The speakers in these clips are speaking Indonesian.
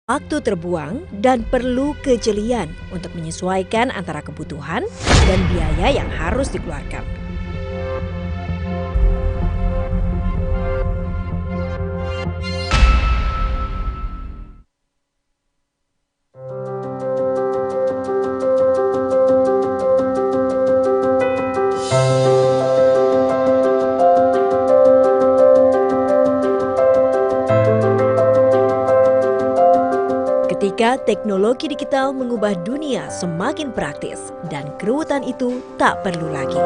Waktu terbuang dan perlu kejelian untuk menyesuaikan antara kebutuhan dan biaya yang harus dikeluarkan. Ketika teknologi digital mengubah dunia semakin praktis dan keruwetan itu tak perlu lagi.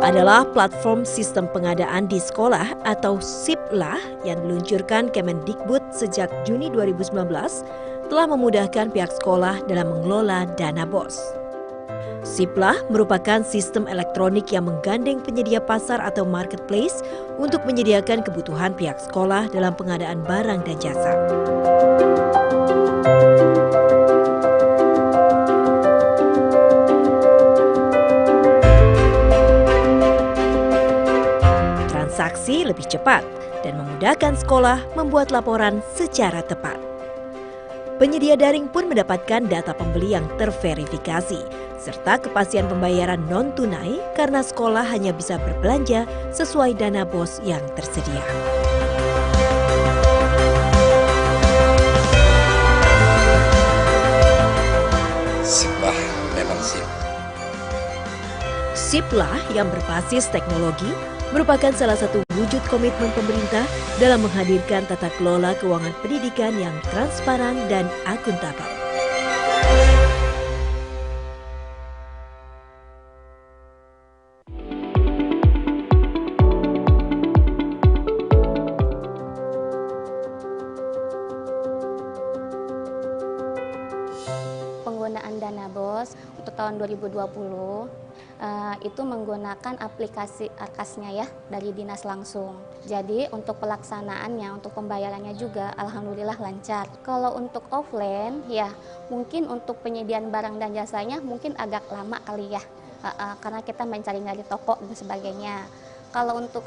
Adalah platform sistem pengadaan di sekolah atau SIPLAH yang diluncurkan Kemendikbud sejak Juni 2019 telah memudahkan pihak sekolah dalam mengelola dana BOS. SIPLAH merupakan sistem elektronik yang menggandeng penyedia pasar atau marketplace untuk menyediakan kebutuhan pihak sekolah dalam pengadaan barang dan jasa. Transaksi lebih cepat dan memudahkan sekolah membuat laporan secara tepat. Penyedia daring pun mendapatkan data pembeli yang terverifikasi, serta kepastian pembayaran non-tunai karena sekolah hanya bisa berbelanja sesuai dana BOS yang tersedia. SIPLAH memang sip. SIPLAH yang berbasis teknologi merupakan salah satu wujud komitmen pemerintah dalam menghadirkan tata kelola keuangan pendidikan yang transparan dan akuntabel. Penggunaan dana BOS untuk tahun 2020 itu menggunakan aplikasi Arkasnya ya dari dinas langsung. Jadi untuk pelaksanaannya, untuk pembayarannya juga alhamdulillah lancar. Kalau untuk offline ya mungkin untuk penyediaan barang dan jasanya mungkin agak lama kali ya, karena kita mencari dari toko dan sebagainya. Kalau untuk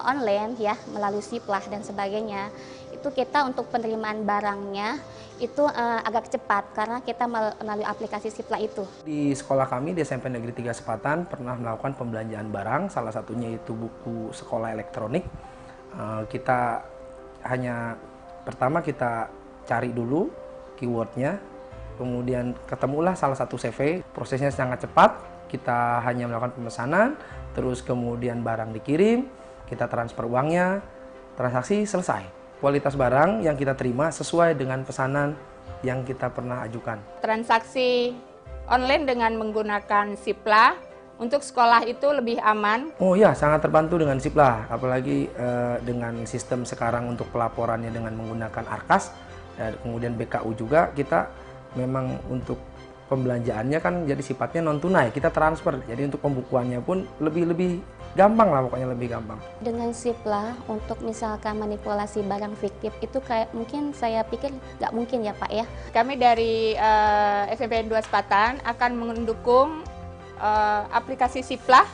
online ya melalui SIPLAH dan sebagainya, itu kita untuk penerimaan barangnya itu agak cepat karena kita melalui aplikasi SIPLAH itu. Di sekolah kami di SMP Negeri 3 Sepatan pernah melakukan pembelanjaan barang, salah satunya itu buku sekolah elektronik. Kita hanya pertama kita cari dulu keywordnya, kemudian ketemulah salah satu CV, prosesnya sangat cepat, kita hanya melakukan pemesanan, terus kemudian barang dikirim, kita transfer uangnya, transaksi selesai. Kualitas barang yang kita terima sesuai dengan pesanan yang kita pernah ajukan. Transaksi online dengan menggunakan SIPLAH untuk sekolah itu lebih aman. Oh iya, sangat terbantu dengan SIPLAH, apalagi dengan sistem sekarang untuk pelaporannya dengan menggunakan Arkas, dan kemudian BKU juga, kita memang untuk pembelanjaannya kan jadi sifatnya non tunai, kita transfer, jadi untuk pembukuannya pun lebih gampang lah, pokoknya lebih gampang. Dengan SIPLAH untuk misalkan manipulasi barang fiktif itu kayak mungkin saya pikir nggak mungkin ya Pak ya. Kami dari SMP 2 Sepatan akan mendukung aplikasi SIPLAH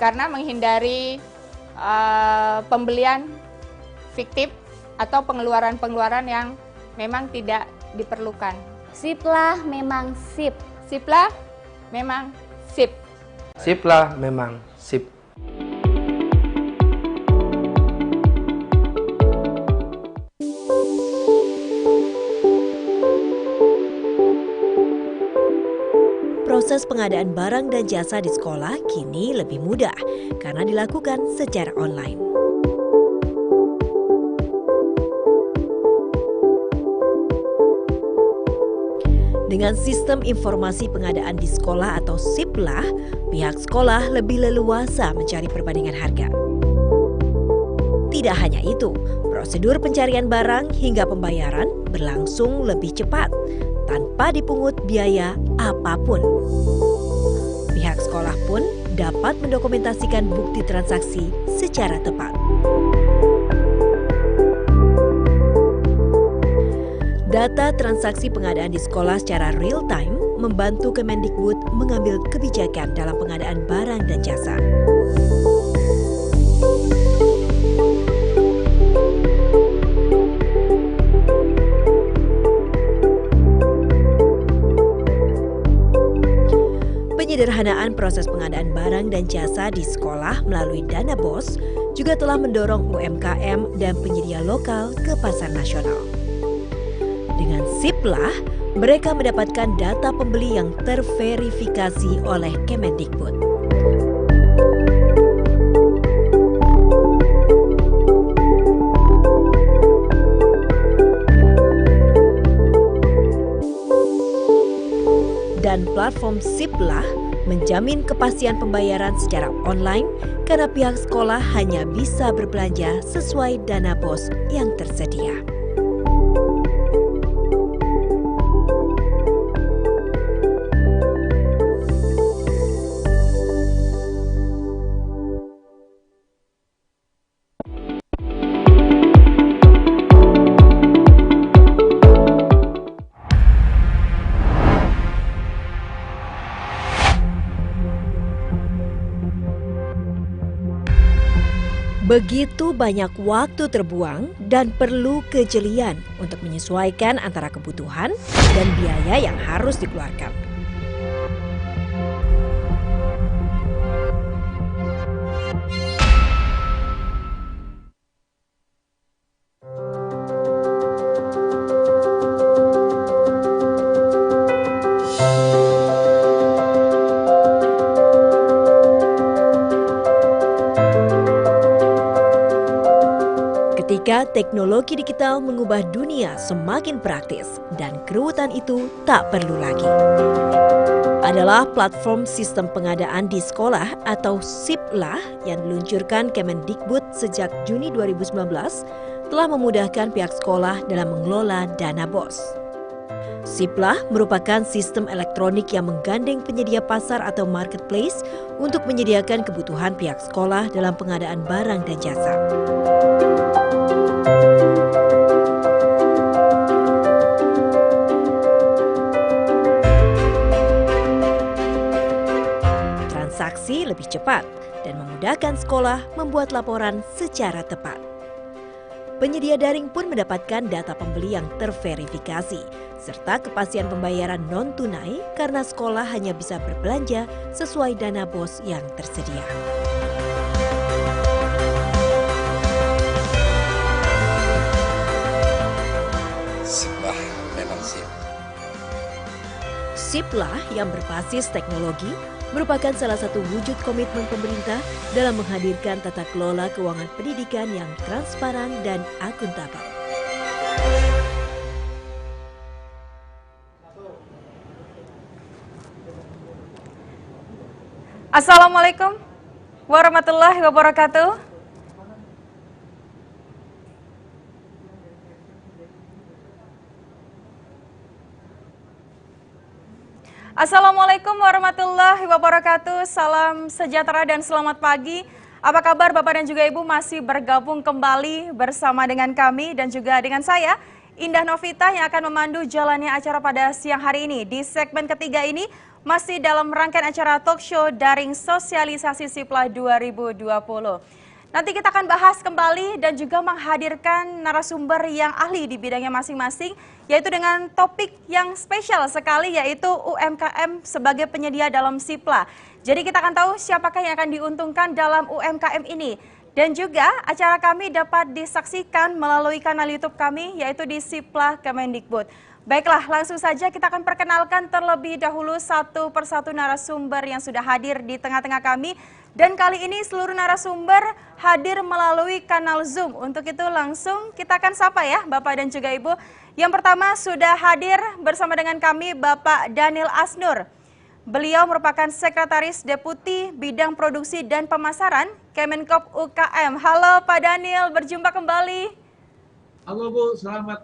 karena menghindari pembelian fiktif atau pengeluaran-pengeluaran yang memang tidak diperlukan. SIPLAH memang sip. SIPLAH memang sip. SIPLAH memang sip. Proses pengadaan barang dan jasa di sekolah kini lebih mudah karena dilakukan secara online. Dengan sistem informasi pengadaan di sekolah atau SIPLAH, pihak sekolah lebih leluasa mencari perbandingan harga. Tidak hanya itu, prosedur pencarian barang hingga pembayaran berlangsung lebih cepat, tanpa dipungut biaya apapun. Pihak sekolah pun dapat mendokumentasikan bukti transaksi secara tepat. Data transaksi pengadaan di sekolah secara real-time membantu Kemendikbud mengambil kebijakan dalam pengadaan barang dan jasa. Penyederhanaan proses pengadaan barang dan jasa di sekolah melalui dana BOS juga telah mendorong UMKM dan penyedia lokal ke pasar nasional. Dengan SIPLAH, mereka mendapatkan data pembeli yang terverifikasi oleh Kemendikbud. Dan platform SIPLAH menjamin kepastian pembayaran secara online karena pihak sekolah hanya bisa berbelanja sesuai dana BOS yang tersedia. Begitu banyak waktu terbuang dan perlu kejelian untuk menyesuaikan antara kebutuhan dan biaya yang harus dikeluarkan. Ketika teknologi digital mengubah dunia semakin praktis dan keruwetan itu tak perlu lagi. Adalah platform sistem pengadaan di sekolah atau SIPLAH yang diluncurkan Kemendikbud sejak Juni 2019 telah memudahkan pihak sekolah dalam mengelola dana BOS. SIPLAH merupakan sistem elektronik yang menggandeng penyedia pasar atau marketplace untuk menyediakan kebutuhan pihak sekolah dalam pengadaan barang dan jasa. Transaksi lebih cepat dan memudahkan sekolah membuat laporan secara tepat. Penyedia daring pun mendapatkan data pembeli yang terverifikasi, serta kepastian pembayaran non-tunai karena sekolah hanya bisa berbelanja sesuai dana BOS yang tersedia. SIPLAH memang sip. SIPLAH yang berbasis teknologi merupakan salah satu wujud komitmen pemerintah dalam menghadirkan tata kelola keuangan pendidikan yang transparan dan akuntabel. Assalamualaikum warahmatullahi wabarakatuh. Assalamualaikum warahmatullahi wabarakatuh. Salam sejahtera dan selamat pagi. Apa kabar Bapak dan juga Ibu, masih bergabung kembali bersama dengan kami dan juga dengan saya, Indah Novita, yang akan memandu jalannya acara pada siang hari ini. Di segmen ketiga ini masih dalam rangkaian acara talk show daring sosialisasi SIPLAH 2020. Nanti kita akan bahas kembali dan juga menghadirkan narasumber yang ahli di bidangnya masing-masing, yaitu dengan topik yang spesial sekali, yaitu UMKM sebagai penyedia dalam SIPLAH. Jadi kita akan tahu siapakah yang akan diuntungkan dalam UMKM ini. Dan juga acara kami dapat disaksikan melalui kanal YouTube kami, yaitu di SIPLAH Kemendikbud. Baiklah, langsung saja kita akan perkenalkan terlebih dahulu satu persatu narasumber yang sudah hadir di tengah-tengah kami. Dan kali ini seluruh narasumber hadir melalui kanal Zoom. Untuk itu langsung kita akan sapa ya Bapak dan juga Ibu. Yang pertama sudah hadir bersama dengan kami Bapak Daniel Asnur. Beliau merupakan Sekretaris Deputi Bidang Produksi dan Pemasaran Kemenkop UKM. Halo Pak Daniel, berjumpa kembali. Halo Bu, selamat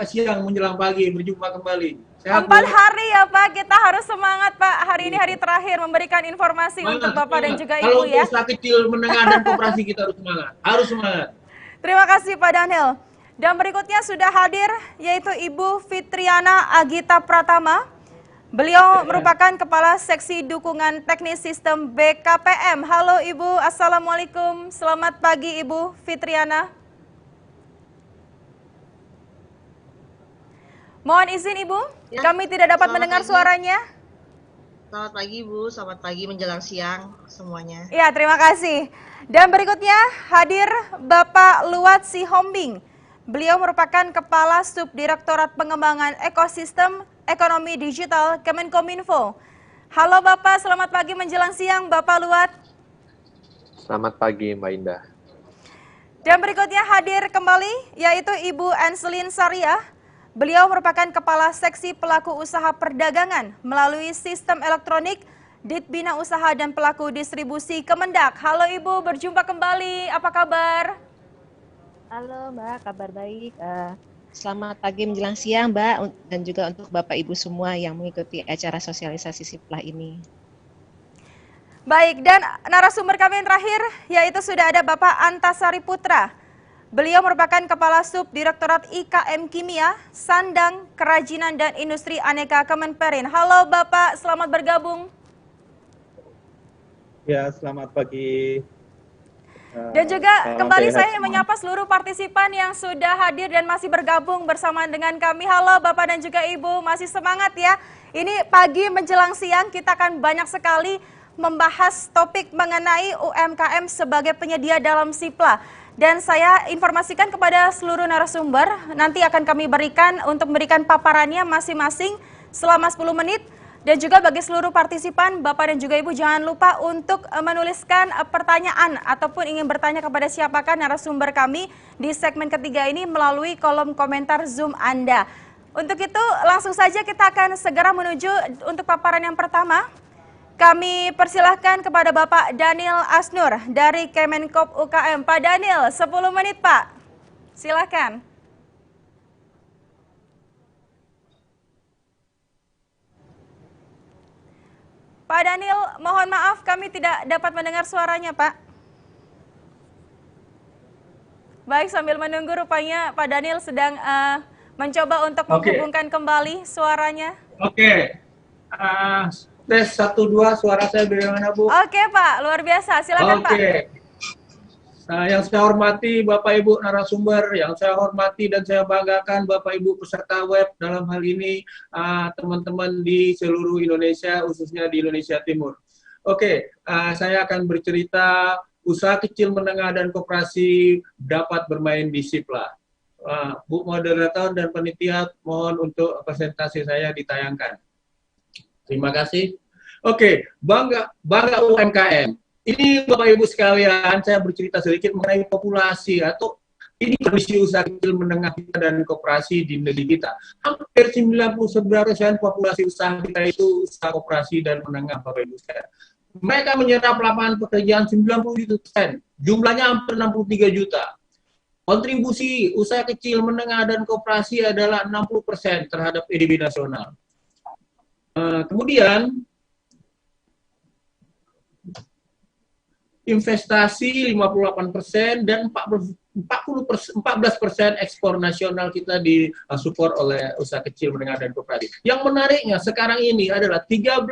siang menjelang pagi, berjumpa kembali. Sehat, 4 hari ya Pak, kita harus semangat Pak. Hari ini hari terakhir memberikan informasi untuk Bapak dan juga Ibu kalau ya. Kalau usaha kecil, menengah dan koperasi kita harus semangat. Harus semangat. Terima kasih Pak Daniel. Dan berikutnya sudah hadir yaitu Ibu Fitriana Agita Pratama. Beliau merupakan Kepala Seksi Dukungan Teknis Sistem BKPM. Halo Ibu, Assalamualaikum. Selamat pagi Ibu Fitriana. Mohon izin Ibu, kami tidak dapat mendengar suaranya. Selamat pagi Bu, selamat pagi menjelang siang semuanya. Ya, terima kasih. Dan berikutnya hadir Bapak Luat Sihombing. Beliau merupakan Kepala Subdirektorat Pengembangan Ekosistem Ekonomi Digital Kemenkominfo. Halo Bapak, selamat pagi menjelang siang Bapak Luat. Selamat pagi Mbak Indah. Dan berikutnya hadir kembali yaitu Ibu Anselin Sariah. Beliau merupakan Kepala Seksi Pelaku Usaha Perdagangan melalui Sistem Elektronik Ditbina Usaha dan Pelaku Distribusi Kemendak. Halo Ibu, berjumpa kembali. Apa kabar? Halo Mbak, kabar baik. Selamat pagi menjelang siang Mbak, dan juga untuk Bapak Ibu semua yang mengikuti acara sosialisasi Siplah ini. Baik, dan narasumber kami yang terakhir yaitu sudah ada Bapak Antasari Putra. Beliau merupakan Kepala Subdirektorat IKM Kimia, Sandang, Kerajinan dan Industri Aneka Kemenperin. Halo Bapak, selamat bergabung. Ya, selamat pagi. Dan juga kembali saya menyapa seluruh partisipan yang sudah hadir dan masih bergabung bersama dengan kami. Halo Bapak dan juga Ibu, masih semangat ya. Ini pagi menjelang siang kita akan banyak sekali membahas topik mengenai UMKM sebagai penyedia dalam Siplah. Dan saya informasikan kepada seluruh narasumber, nanti akan kami berikan untuk memberikan paparannya masing-masing selama 10 menit. Dan juga bagi seluruh partisipan, Bapak dan juga Ibu jangan lupa untuk menuliskan pertanyaan ataupun ingin bertanya kepada siapakah narasumber kami di segmen ketiga ini melalui kolom komentar Zoom Anda. Untuk itu langsung saja kita akan segera menuju untuk paparan yang pertama. Kami persilahkan kepada Bapak Daniel Asnur dari Kemenkop UKM. Pak Daniel, 10 menit Pak. Silakan. Pak Daniel, mohon maaf kami tidak dapat mendengar suaranya Pak. Baik, sambil menunggu rupanya Pak Daniel sedang mencoba untuk menghubungkan kembali suaranya. Oke. Tes 1, 2, suara saya bagaimana Bu? Oke Pak, luar biasa. Silakan Pak. Yang saya hormati Bapak Ibu narasumber, yang saya hormati dan saya banggakan Bapak Ibu peserta web dalam hal ini teman-teman di seluruh Indonesia, khususnya di Indonesia Timur. Oke, saya akan bercerita usaha kecil menengah dan koperasi dapat bermain di Siplah. Bu moderator dan panitia mohon untuk presentasi saya ditayangkan. Terima kasih. Oke, bangga UMKM. Ini Bapak Ibu sekalian, saya bercerita sedikit mengenai populasi atau ini kondisi usaha kecil menengah kita dan koperasi di negeri kita. Hampir 99% populasi usaha kita itu usaha koperasi dan menengah, Bapak Ibu sekalian. Mereka menyerap lapangan pekerjaan 90%, jumlahnya hampir 63 juta. Kontribusi usaha kecil menengah dan koperasi adalah 60% terhadap PDB nasional. Kemudian investasi 58% dan 14% ekspor nasional kita disupport oleh usaha kecil menengah dan koperasi. Yang menariknya sekarang ini adalah 13%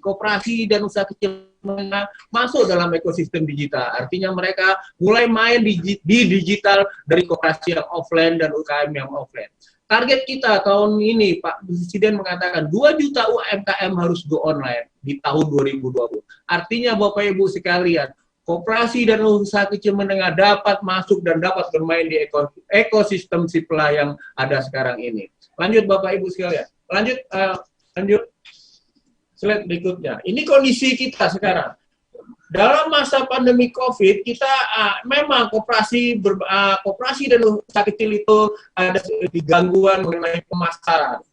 koperasi dan usaha kecil menengah masuk dalam ekosistem digital. Artinya mereka mulai main di digital dari koperasi yang offline dan UKM yang offline. Target kita tahun ini, Pak Presiden mengatakan 2 juta UMKM harus go online di tahun 2020. Artinya Bapak Ibu sekalian, koperasi dan usaha kecil menengah dapat masuk dan dapat bermain di ekosistem Siplah yang ada sekarang ini. Lanjut Bapak Ibu sekalian. Lanjut slide berikutnya. Ini kondisi kita sekarang. Dalam masa pandemi COVID, kita memang koperasi dan usaha kecil itu ada gangguan mengenai pemasaran.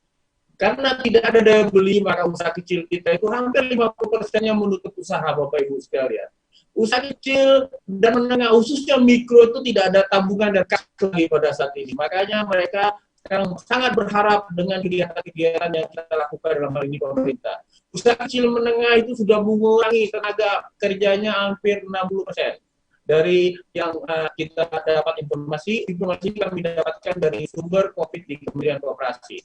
Karena tidak ada daya beli, maka usaha kecil kita itu hampir 50%-nya menutup usaha, Bapak Ibu sekalian. Usaha kecil dan menengah, khususnya mikro itu tidak ada tabungan dan kas lagi pada saat ini. Makanya mereka sekarang sangat berharap dengan kegiatan-kegiatan yang kita lakukan dalam hal ini pemerintah. Usaha kecil menengah itu sudah mengurangi tenaga kerjanya hampir 60%. Dari yang kita dapat informasi kami dapatkan dari sumber COVID di Kementerian Koperasi.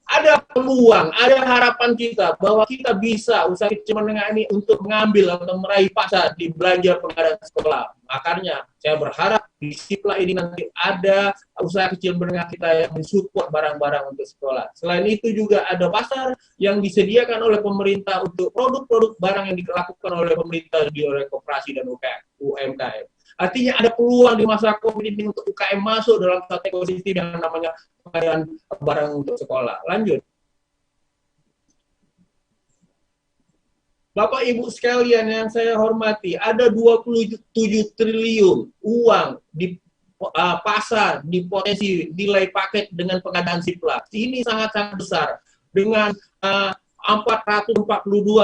Ada peluang, ada harapan kita bahwa kita bisa usaha kecil menengah ini untuk mengambil atau meraih pasar di belanja pengadaan sekolah. Makanya saya berharap di Sipla ini nanti ada usaha kecil menengah kita yang mensupport barang-barang untuk sekolah. Selain itu juga ada pasar yang disediakan oleh pemerintah untuk produk-produk barang yang dilakukan oleh pemerintah oleh koperasi dan UMKM. Artinya ada peluang di masa COVID ini untuk UKM masuk dalam satu ekosistem yang namanya pengadaan barang untuk sekolah. Lanjut. Bapak Ibu sekalian yang saya hormati, ada 27 triliun uang di pasar, di potensi nilai paket dengan pengadaan Sipla. Ini sangat-sangat besar dengan 442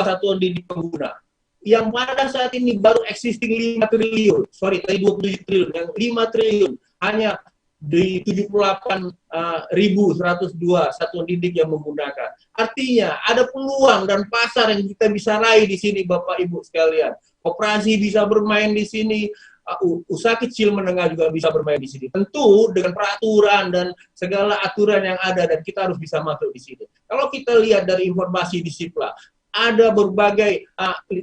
satuan didik pengguna. Yang pada saat ini baru existing 5 triliun, sorry tadi 27 triliun, yang 5 triliun hanya di 78.102 satuan didik yang menggunakan. Artinya ada peluang dan pasar yang kita bisa raih di sini Bapak Ibu sekalian. Koperasi bisa bermain di sini, usaha kecil menengah juga bisa bermain di sini. Tentu dengan peraturan dan segala aturan yang ada dan kita harus bisa masuk di sini. Kalau kita lihat dari informasi di Sipla, ada berbagai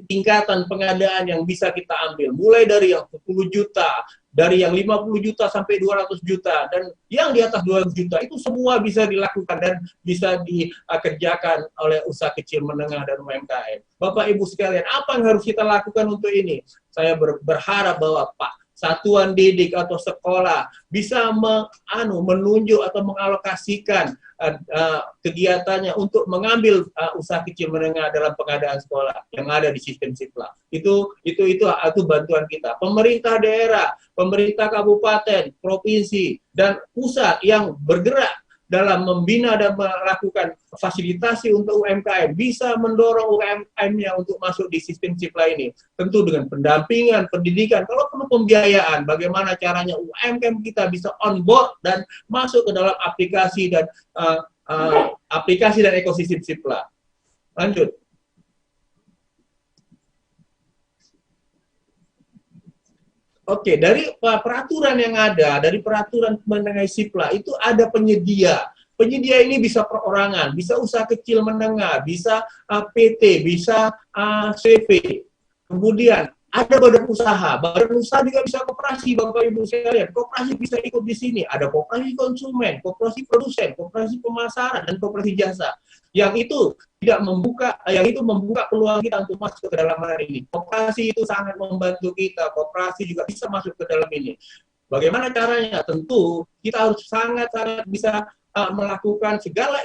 tingkatan pengadaan yang bisa kita ambil, mulai dari yang 10 juta, dari yang 50 juta sampai 200 juta, dan yang di atas 200 juta itu semua bisa dilakukan dan bisa dikerjakan oleh usaha kecil menengah dan UMKM. Bapak Ibu sekalian, apa yang harus kita lakukan untuk ini? Saya berharap bahwa satuan didik atau sekolah bisa menunjuk atau mengalokasikan kegiatannya untuk mengambil usaha kecil menengah dalam pengadaan sekolah yang ada di sistem Sipla. Itu bantuan kita. Pemerintah daerah, pemerintah kabupaten, provinsi, dan pusat yang bergerak dalam membina dan melakukan fasilitasi untuk UMKM bisa mendorong UMKM-nya untuk masuk di sistem Sipla ini. Tentu dengan pendampingan, pendidikan, kalau perlu pembiayaan, bagaimana caranya UMKM kita bisa on board dan masuk ke dalam aplikasi dan ekosistem Sipla. Lanjut. Oke, dari peraturan yang ada, dari peraturan mengenai Sipla itu ada penyedia. Penyedia ini bisa perorangan, bisa usaha kecil menengah, bisa PT, bisa CV. Kemudian ada badan usaha juga bisa koperasi, Bapak Ibu sekalian. Koperasi bisa ikut di sini. Ada koperasi konsumen, koperasi produsen, koperasi pemasaran, dan koperasi jasa. Yang itu membuka peluang kita untuk masuk ke dalam hari ini. Koperasi itu sangat membantu kita. Koperasi juga bisa masuk ke dalam ini. Bagaimana caranya? Tentu kita harus sangat-sangat bisa melakukan segala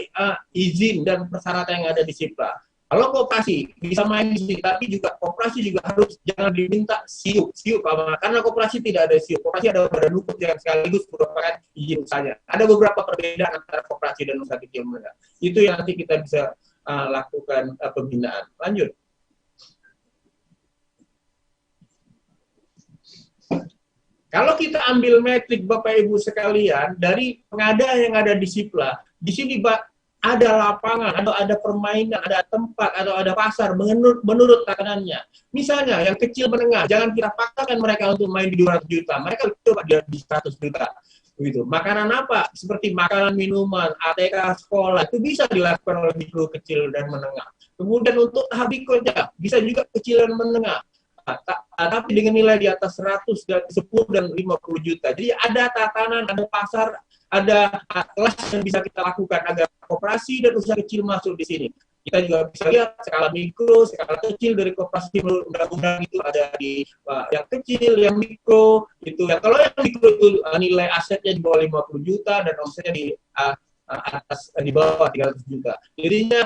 izin dan persyaratan yang ada di Sipla. Kalau koperasi bisa main di sini, tapi juga koperasi juga harus jangan diminta SIUP, karena koperasi tidak ada SIUP. Koperasi ada badan hukum yang sekaligus merupakan izin usahanya. Ada beberapa perbedaan antara koperasi dan usaha kecil menengah. Itu yang nanti kita bisa lakukan pembinaan. Lanjut. Kalau kita ambil metrik Bapak Ibu sekalian dari pengadaan yang ada di Sipla, di sini ada lapangan, atau ada permainan, ada tempat, atau ada pasar menurut takanannya. Misalnya yang kecil menengah, jangan kita paksakan mereka untuk main di 200 juta. Mereka coba di 100 juta. Begitu. Makanan apa? Seperti makanan, minuman, ATK sekolah, itu bisa dilakukan oleh mikro, kecil, dan menengah. Kemudian untuk tahap berikutnya, bisa juga kecil dan menengah. Tapi dengan nilai di atas 100, 10, dan 50 juta. Jadi ada tatanan, ada pasar, ada kelas yang bisa kita lakukan agar koperasi dan usaha kecil masuk di sini. Kita juga bisa lihat skala mikro, skala kecil dari koperasi menurut undang-undang itu ada di yang kecil, yang mikro itu. Ya, kalau yang mikro itu nilai asetnya di bawah 50 juta dan omsetnya di bawah 300 juta. Jadinya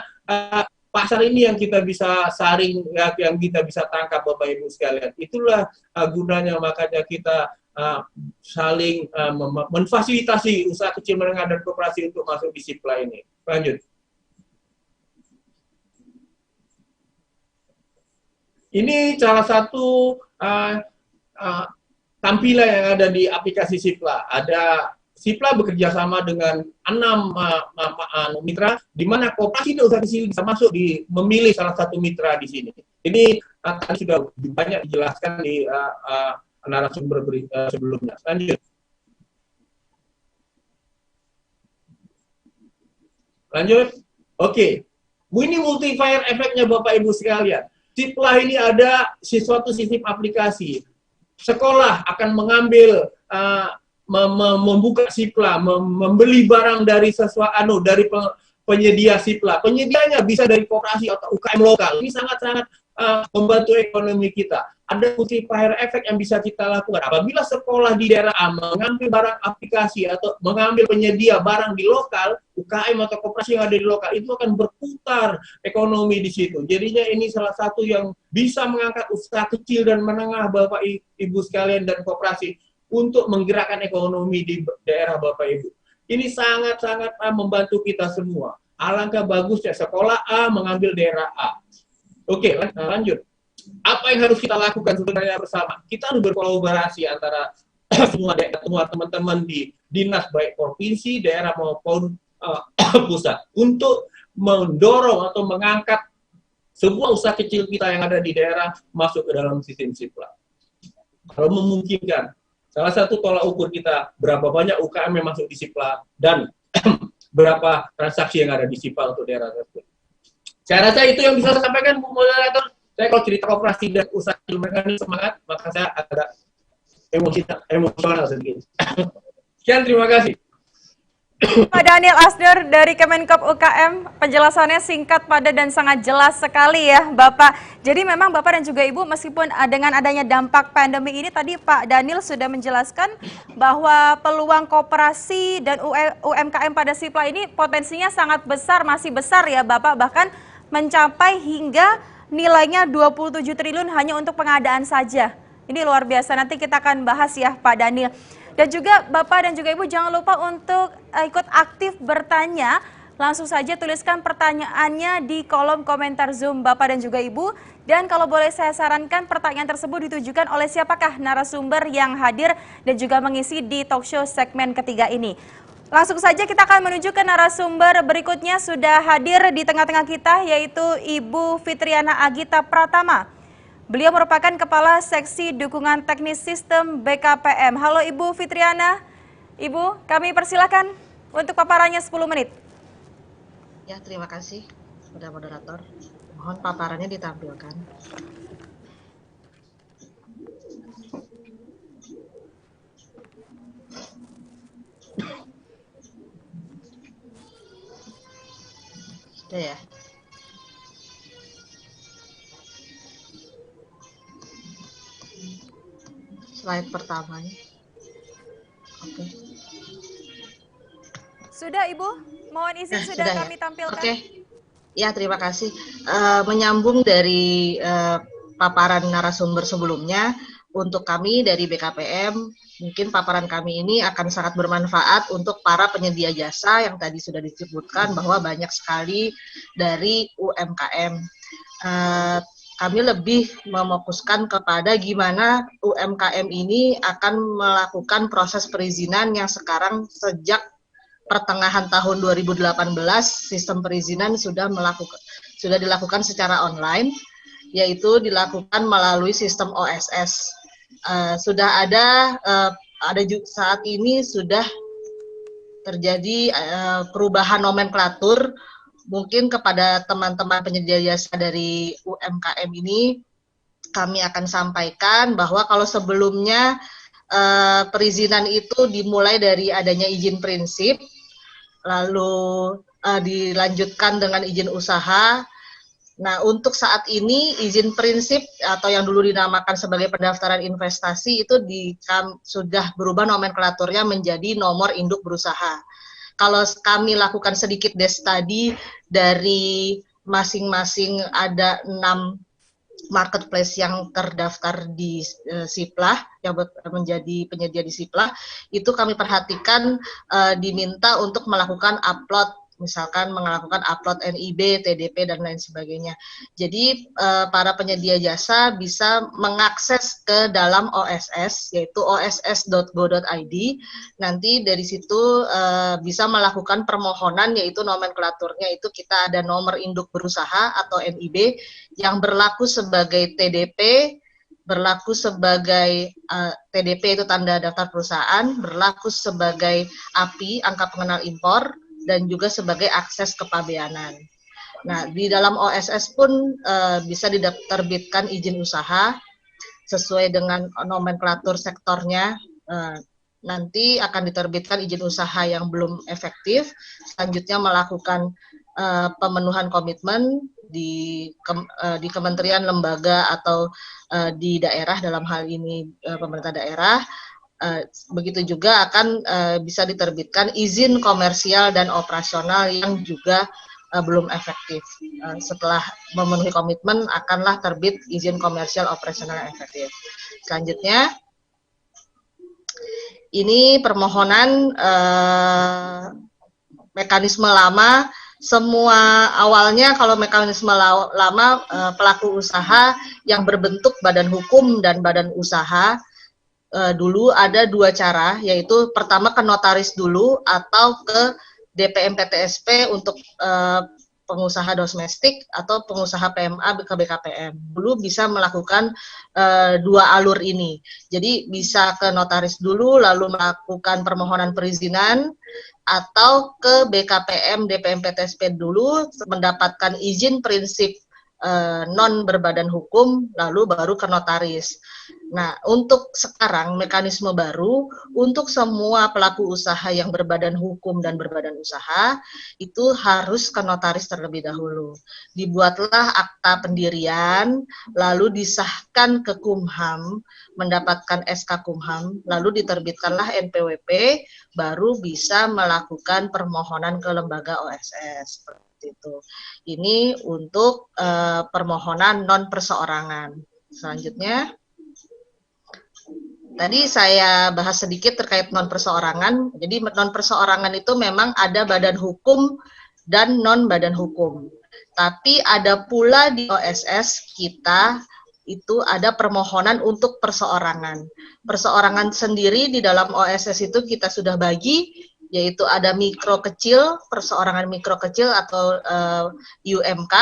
pasar ini yang kita bisa saring, yang kita bisa tangkap Bapak Ibu sekalian. Itulah gunanya, makanya kita saling memfasilitasi usaha kecil menengah dan koperasi untuk masuk di Sipla ini. Lanjut. Ini salah satu tampilan yang ada di aplikasi Sipla. Sipla bekerja sama dengan 6 mitra, di mana koperasi dan usaha kecil bisa masuk memilih salah satu mitra di sini. Ini tadi sudah banyak dijelaskan di narasumber sebelumnya. Lanjut. Oke. Ini multiplier efeknya Bapak Ibu sekalian. Sipla ini ada suatu sistem aplikasi. sekolah akan mengambil membuka SIPLA, membeli barang dari dari penyedia SIPLA. Penyedianya bisa dari koperasi atau UKM lokal. Ini sangat-sangat membantu ekonomi kita. Ada multiplier efek yang bisa kita lakukan. Apabila sekolah di daerah A mengambil barang aplikasi atau mengambil penyedia barang di lokal, UKM atau koperasi yang ada di lokal, itu akan berputar ekonomi di situ. Jadinya ini salah satu yang bisa mengangkat usaha kecil dan menengah Bapak Ibu sekalian dan koperasi untuk menggerakkan ekonomi di daerah Bapak Ibu. Ini sangat-sangat membantu kita semua. Alangkah bagusnya sekolah A mengambil daerah A. Oke, lanjut. Apa yang harus kita lakukan sebenarnya bersama? Kita harus berkolaborasi antara semua teman-teman di dinas baik provinsi, daerah maupun pusat untuk mendorong atau mengangkat sebuah usaha kecil kita yang ada di daerah masuk ke dalam sistem SIPLA. Kalau memungkinkan, salah satu tolak ukur kita berapa banyak UKM yang masuk di SIPLA dan berapa transaksi yang ada di SIPLA untuk daerah tersebut. Saya rasa itu yang bisa saya sampaikan, Bu Moderator. Saya kalau cerita koperasi dan usaha mereka ini semangat, maka saya agak emosional sedikit. Sekian, terima kasih. Pak Daniel Asner dari Kemenkop UKM, penjelasannya singkat, padat, dan sangat jelas sekali ya Bapak. Jadi memang Bapak dan juga Ibu, meskipun dengan adanya dampak pandemi ini, tadi Pak Daniel sudah menjelaskan bahwa peluang koperasi dan UMKM pada SIPLA ini potensinya sangat besar, masih besar ya Bapak, bahkan mencapai hingga nilainya 27 triliun hanya untuk pengadaan saja. Ini luar biasa, nanti kita akan bahas ya Pak Daniel. Dan juga Bapak dan juga Ibu jangan lupa untuk ikut aktif bertanya. Langsung saja tuliskan pertanyaannya di kolom komentar Zoom Bapak dan juga Ibu. Dan kalau boleh saya sarankan pertanyaan tersebut ditujukan oleh siapakah narasumber yang hadir dan juga mengisi di talkshow segmen ketiga ini. Langsung saja kita akan menuju ke narasumber berikutnya, sudah hadir di tengah-tengah kita yaitu Ibu Fitriana Agita Pratama. Beliau merupakan Kepala Seksi Dukungan Teknis Sistem BKPM. Halo Ibu Fitriana. Ibu, kami persilakan untuk paparannya 10 menit. Ya, terima kasih kepada moderator. Mohon paparannya ditampilkan. Sudah ya. Slide pertamanya. Oke. Sudah Ibu, mohon izin sudah kami tampilkan. Oke. Ya, terima kasih. Menyambung dari paparan narasumber sebelumnya, untuk kami dari BKPM, mungkin paparan kami ini akan sangat bermanfaat untuk para penyedia jasa yang tadi sudah disebutkan bahwa banyak sekali dari UMKM. Kami lebih mefokuskan kepada gimana UMKM ini akan melakukan proses perizinan yang sekarang sejak pertengahan tahun 2018 sistem perizinan sudah dilakukan secara online, yaitu dilakukan melalui sistem OSS. Sudah ada saat ini sudah terjadi perubahan nomenklatur. Mungkin kepada teman-teman penyedia jasa dari UMKM ini kami akan sampaikan bahwa kalau sebelumnya perizinan itu dimulai dari adanya izin prinsip, lalu dilanjutkan dengan izin usaha. Nah, untuk saat ini izin prinsip atau yang dulu dinamakan sebagai pendaftaran investasi itu sudah berubah nomenklaturnya menjadi nomor induk berusaha. Kalau kami lakukan sedikit desk study dari masing-masing ada 6 marketplace yang terdaftar di SIPLA, yang menjadi penyedia di SIPLA, itu kami perhatikan diminta untuk melakukan upload, misalkan melakukan upload NIB, TDP, dan lain sebagainya. Jadi para penyedia jasa bisa mengakses ke dalam OSS, yaitu oss.go.id. Nanti dari situ bisa melakukan permohonan, yaitu nomenklaturnya itu kita ada nomor induk berusaha atau NIB yang berlaku sebagai TDP, berlaku sebagai TDP itu tanda daftar perusahaan, berlaku sebagai API, angka pengenal impor, dan juga sebagai akses kepabeanan. Nah, di dalam OSS pun bisa diterbitkan izin usaha. sesuai dengan nomenklatur sektornya. Nanti akan diterbitkan izin usaha yang belum efektif, selanjutnya melakukan pemenuhan komitmen di kementerian, lembaga, atau di daerah, dalam hal ini pemerintah daerah. Begitu juga akan bisa diterbitkan izin komersial dan operasional yang juga belum efektif. Setelah memenuhi komitmen akanlah terbit izin komersial operasional yang efektif. Selanjutnya, ini permohonan mekanisme lama. Semua awalnya kalau mekanisme lama pelaku usaha yang berbentuk badan hukum dan badan usaha, dulu ada dua cara, yaitu pertama ke notaris dulu atau ke DPM PTSP untuk pengusaha domestik atau pengusaha PMA ke BKPM. Dulu bisa melakukan dua alur ini. Jadi bisa ke notaris dulu lalu melakukan permohonan perizinan, atau ke BKPM DPM PTSP dulu mendapatkan izin prinsip non berbadan hukum lalu baru ke notaris. Nah, untuk sekarang mekanisme baru untuk semua pelaku usaha yang berbadan hukum dan berbadan usaha itu harus ke notaris terlebih dahulu. Dibuatlah akta pendirian, lalu disahkan ke Kumham, mendapatkan SK Kumham, lalu diterbitkanlah NPWP, baru bisa melakukan permohonan ke lembaga OSS. Seperti itu. Ini untuk permohonan non perseorangan. Selanjutnya, tadi saya bahas sedikit terkait non perseorangan. Jadi non perseorangan itu memang ada badan hukum dan non badan hukum. Tapi ada pula di OSS kita itu ada permohonan untuk perseorangan. Perseorangan sendiri di dalam OSS itu kita sudah bagi, yaitu ada mikro kecil, perseorangan mikro kecil atau UMK.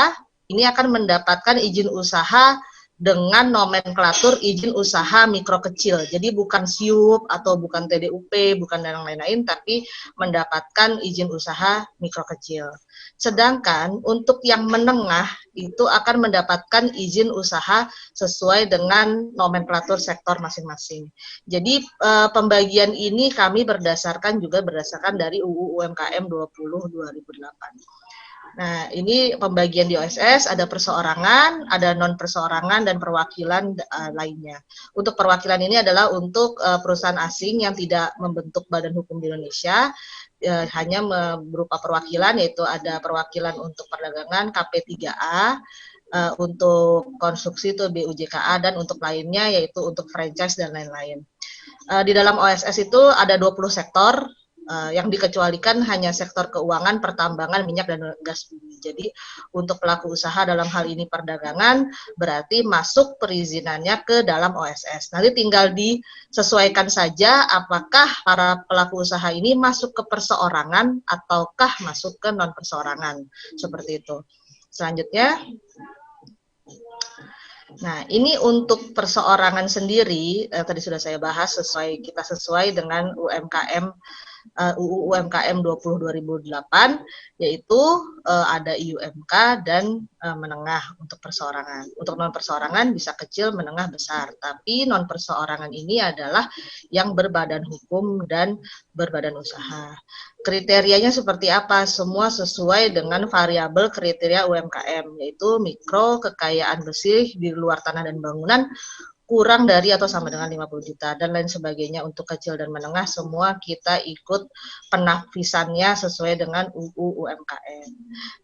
Ini akan mendapatkan izin usaha dengan nomenklatur izin usaha mikro kecil. Jadi bukan SIUP atau bukan TDUP, bukan dan lain-lain, tapi mendapatkan izin usaha mikro kecil. Sedangkan untuk yang menengah itu akan mendapatkan izin usaha sesuai dengan nomenklatur sektor masing-masing. Jadi pembagian ini kami berdasarkan dari UU UMKM 20/2008. Nah, ini pembagian di OSS, ada perseorangan, ada non perseorangan, dan perwakilan lainnya. Untuk perwakilan ini adalah untuk perusahaan asing yang tidak membentuk badan hukum di Indonesia, hanya berupa perwakilan, yaitu ada perwakilan untuk perdagangan KP3A, untuk konstruksi itu BUJKA, dan untuk lainnya yaitu untuk franchise dan lain-lain. Di dalam OSS itu ada 20 sektor, yang dikecualikan hanya sektor keuangan, pertambangan, minyak, dan gas bumi. Jadi untuk pelaku usaha dalam hal ini perdagangan berarti masuk perizinannya ke dalam OSS. Nanti tinggal disesuaikan saja apakah para pelaku usaha ini masuk ke perseorangan ataukah masuk ke non perseorangan. Seperti itu. Selanjutnya, nah ini untuk perseorangan sendiri tadi sudah saya bahas, kita sesuai dengan UU UMKM 20/2008, yaitu ada IUMK dan menengah untuk perseorangan. Untuk non perseorangan bisa kecil, menengah, besar. Tapi non perseorangan ini adalah yang berbadan hukum dan berbadan usaha. Kriterianya seperti apa? Semua sesuai dengan variabel kriteria UMKM, yaitu mikro, kekayaan bersih di luar tanah dan bangunan, kurang dari atau sama dengan 50 juta, dan lain sebagainya. Untuk kecil dan menengah semua kita ikut penafisannya sesuai dengan UU UMKM.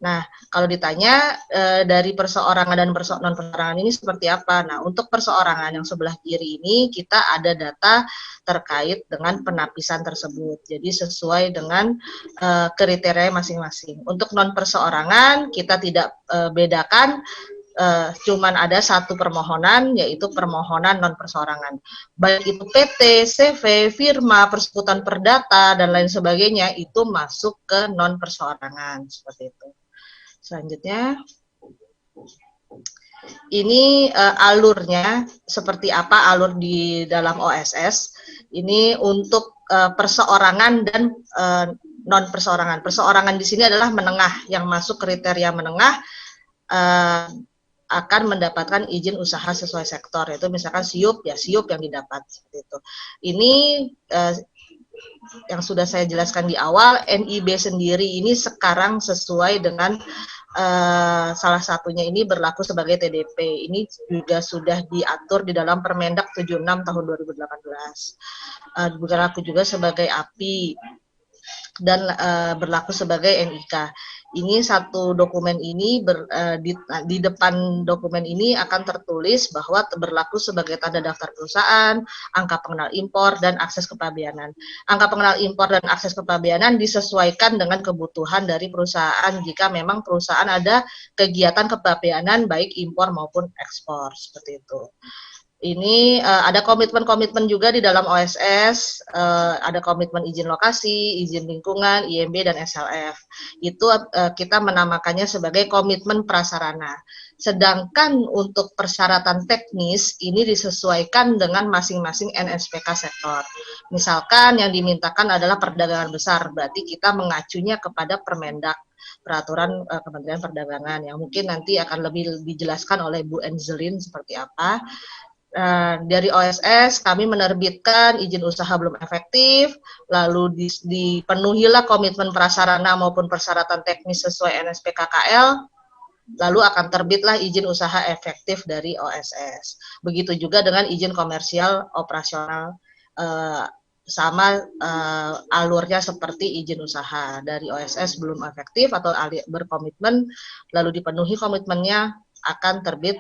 Nah, kalau ditanya dari perseorangan dan non perseorangan ini seperti apa? Nah, untuk perseorangan yang sebelah kiri ini kita ada data terkait dengan penapisan tersebut. Jadi sesuai dengan kriteria masing-masing. Untuk non perseorangan kita tidak bedakan. Cuman ada satu permohonan, yaitu permohonan non perseorangan. Baik itu PT, CV, firma, persekutuan perdata, dan lain sebagainya, itu masuk ke non perseorangan. Seperti itu. Selanjutnya, ini alurnya seperti apa alur di dalam OSS. Ini untuk perseorangan dan non perseorangan. Perseorangan di sini adalah menengah, yang masuk kriteria menengah. akan mendapatkan izin usaha sesuai sektor, yaitu misalkan SIUP, ya SIUP yang didapat seperti itu. Ini yang sudah saya jelaskan di awal. NIB sendiri ini sekarang sesuai dengan salah satunya ini berlaku sebagai TDP. Ini juga sudah diatur di dalam Permendak 76 tahun 2018. Berlaku juga sebagai API dan berlaku sebagai NIK. Ini satu dokumen ini di depan dokumen ini akan tertulis bahwa berlaku sebagai tanda daftar perusahaan, angka pengenal impor, dan akses kepabeanan. Angka pengenal impor dan akses kepabeanan disesuaikan dengan kebutuhan dari perusahaan jika memang perusahaan ada kegiatan kepabeanan baik impor maupun ekspor, seperti itu. Ini ada komitmen-komitmen juga di dalam OSS, ada komitmen izin lokasi, izin lingkungan, IMB, dan SLF. Itu kita menamakannya sebagai komitmen prasarana. Sedangkan untuk persyaratan teknis, ini disesuaikan dengan masing-masing NSPK sektor. Misalkan yang dimintakan adalah perdagangan besar, berarti kita mengacunya kepada Permendak, peraturan Kementerian Perdagangan, yang mungkin nanti akan lebih dijelaskan oleh Bu Enzelin seperti apa. Dari OSS kami menerbitkan izin usaha belum efektif, lalu dipenuhilah komitmen prasarana maupun persyaratan teknis sesuai NSPK KL, lalu akan terbitlah izin usaha efektif dari OSS. Begitu juga dengan izin komersial operasional, sama alurnya seperti izin usaha. Dari OSS belum efektif atau berkomitmen, lalu dipenuhi komitmennya, akan terbit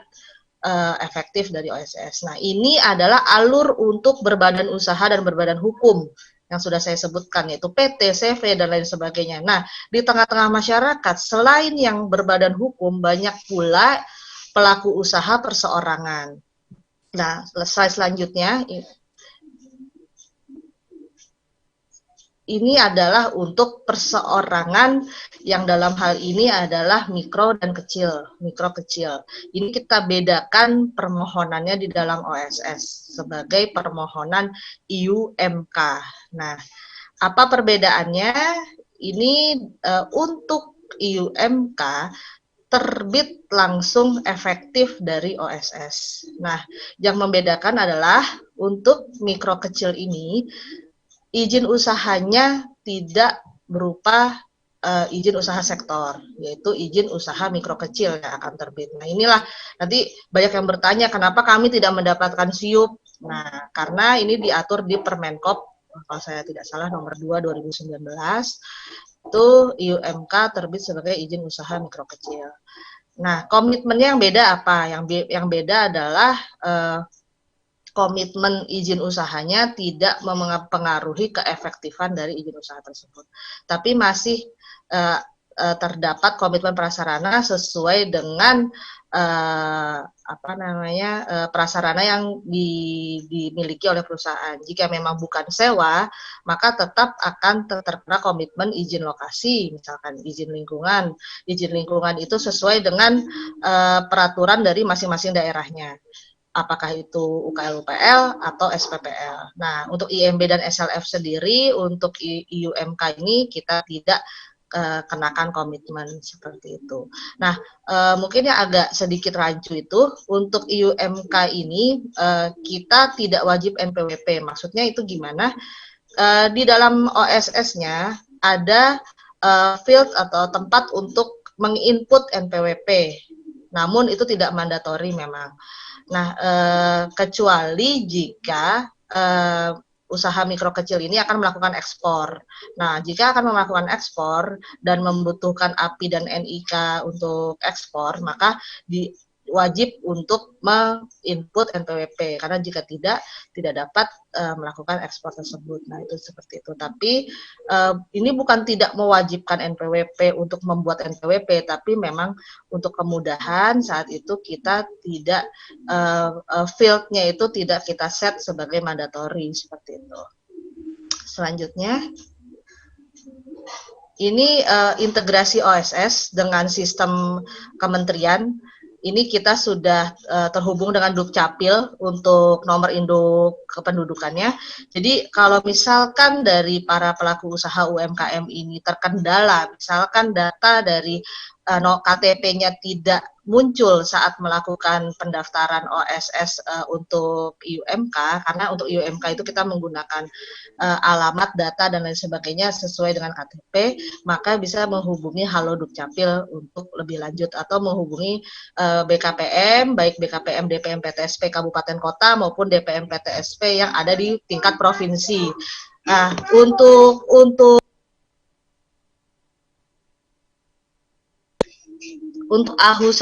efektif dari OSS. Nah, ini adalah alur untuk berbadan usaha dan berbadan hukum yang sudah saya sebutkan, yaitu PT, CV, dan lain sebagainya. Nah, di tengah-tengah masyarakat, selain yang berbadan hukum, banyak pula pelaku usaha perseorangan. Nah, slide selanjutnya, ini adalah untuk perseorangan yang dalam hal ini adalah mikro dan kecil, mikro kecil. Ini kita bedakan permohonannya di dalam OSS sebagai permohonan IUMK. Nah, apa perbedaannya? Ini untuk IUMK terbit langsung efektif dari OSS. Nah, yang membedakan adalah untuk mikro kecil ini, izin usahanya tidak berupa izin usaha sektor, yaitu izin usaha mikro kecil yang akan terbit. Nah, inilah nanti banyak yang bertanya kenapa kami tidak mendapatkan SIUP. Nah, karena ini diatur di Permenkop, kalau saya tidak salah nomor 2 2019, itu IUMK terbit sebagai izin usaha mikro kecil. Nah, komitmennya yang beda apa? Yang beda adalah komitmen izin usahanya tidak mempengaruhi keefektifan dari izin usaha tersebut, tapi masih terdapat komitmen prasarana sesuai dengan prasarana yang dimiliki oleh perusahaan. Jika memang bukan sewa, maka tetap akan terkena komitmen izin lokasi, misalkan izin lingkungan. Izin lingkungan itu sesuai dengan peraturan dari masing-masing daerahnya, apakah itu UKL-UPL atau SPPL. Nah, untuk IMB dan SLF sendiri, untuk IUMK ini kita tidak kenakan komitmen seperti itu. Nah, mungkin yang agak sedikit rancu itu, untuk IUMK ini kita tidak wajib NPWP. Maksudnya itu gimana? Di dalam OSS-nya ada field atau tempat untuk menginput NPWP, namun itu tidak mandatori memang. Nah, kecuali jika usaha mikro kecil ini akan melakukan ekspor. Nah, jika akan melakukan ekspor dan membutuhkan API dan NIK untuk ekspor, maka wajib untuk menginput NPWP, karena jika tidak dapat melakukan ekspor tersebut. Nah, itu seperti itu. Tapi ini bukan tidak mewajibkan NPWP untuk membuat NPWP, tapi memang untuk kemudahan saat itu kita tidak field-nya itu tidak kita set sebagai mandatori seperti itu. Selanjutnya, ini integrasi OSS dengan sistem kementerian. Ini kita sudah terhubung dengan Dukcapil untuk nomor induk kependudukannya. Jadi kalau misalkan dari para pelaku usaha UMKM ini terkendala, misalkan data dari KTP-nya tidak muncul saat melakukan pendaftaran OSS untuk IUMK, karena untuk IUMK itu kita menggunakan alamat, data, dan lain sebagainya sesuai dengan KTP, maka bisa menghubungi Halo Dukcapil untuk lebih lanjut, atau menghubungi BKPM, baik BKPM DPM PTSP Kabupaten Kota maupun DPM PTSP yang ada di tingkat provinsi. Nah, untuk AHU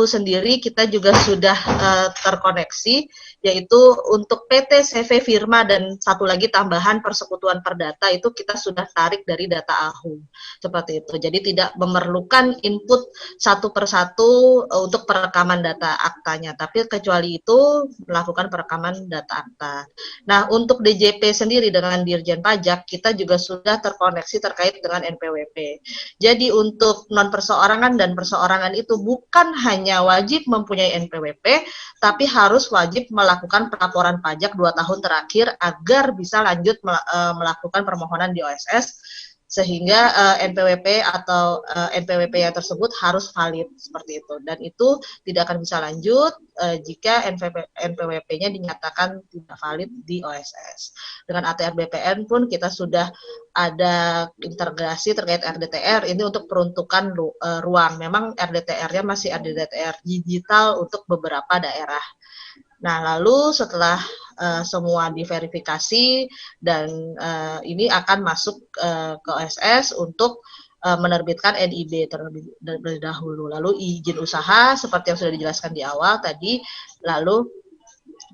sendiri kita juga sudah terkoneksi, yaitu untuk PT CV Firma dan satu lagi tambahan Persekutuan Perdata itu kita sudah tarik dari data AHU, seperti itu. Jadi tidak memerlukan input satu persatu untuk perekaman data aktanya, tapi kecuali itu melakukan perekaman data akta. Nah, untuk DJP sendiri dengan Dirjen Pajak kita juga sudah terkoneksi terkait dengan NPWP. Jadi untuk non perseorangan dan perseorangan itu bukan hanya wajib mempunyai NPWP, tapi harus wajib melakukan pelaporan pajak 2 tahun terakhir agar bisa lanjut melakukan permohonan di OSS, sehingga NPWP atau NPWP yang tersebut harus valid, seperti itu. Dan itu tidak akan bisa lanjut jika NPWP-nya dinyatakan tidak valid di OSS. Dengan ATR BPN pun kita sudah ada integrasi terkait RDTR, ini untuk peruntukan ruang. Memang RDTR-nya masih RDTR digital untuk beberapa daerah. Nah, lalu setelah semua diverifikasi dan ini akan masuk ke OSS untuk menerbitkan NIB terlebih dahulu. Lalu izin usaha seperti yang sudah dijelaskan di awal tadi, lalu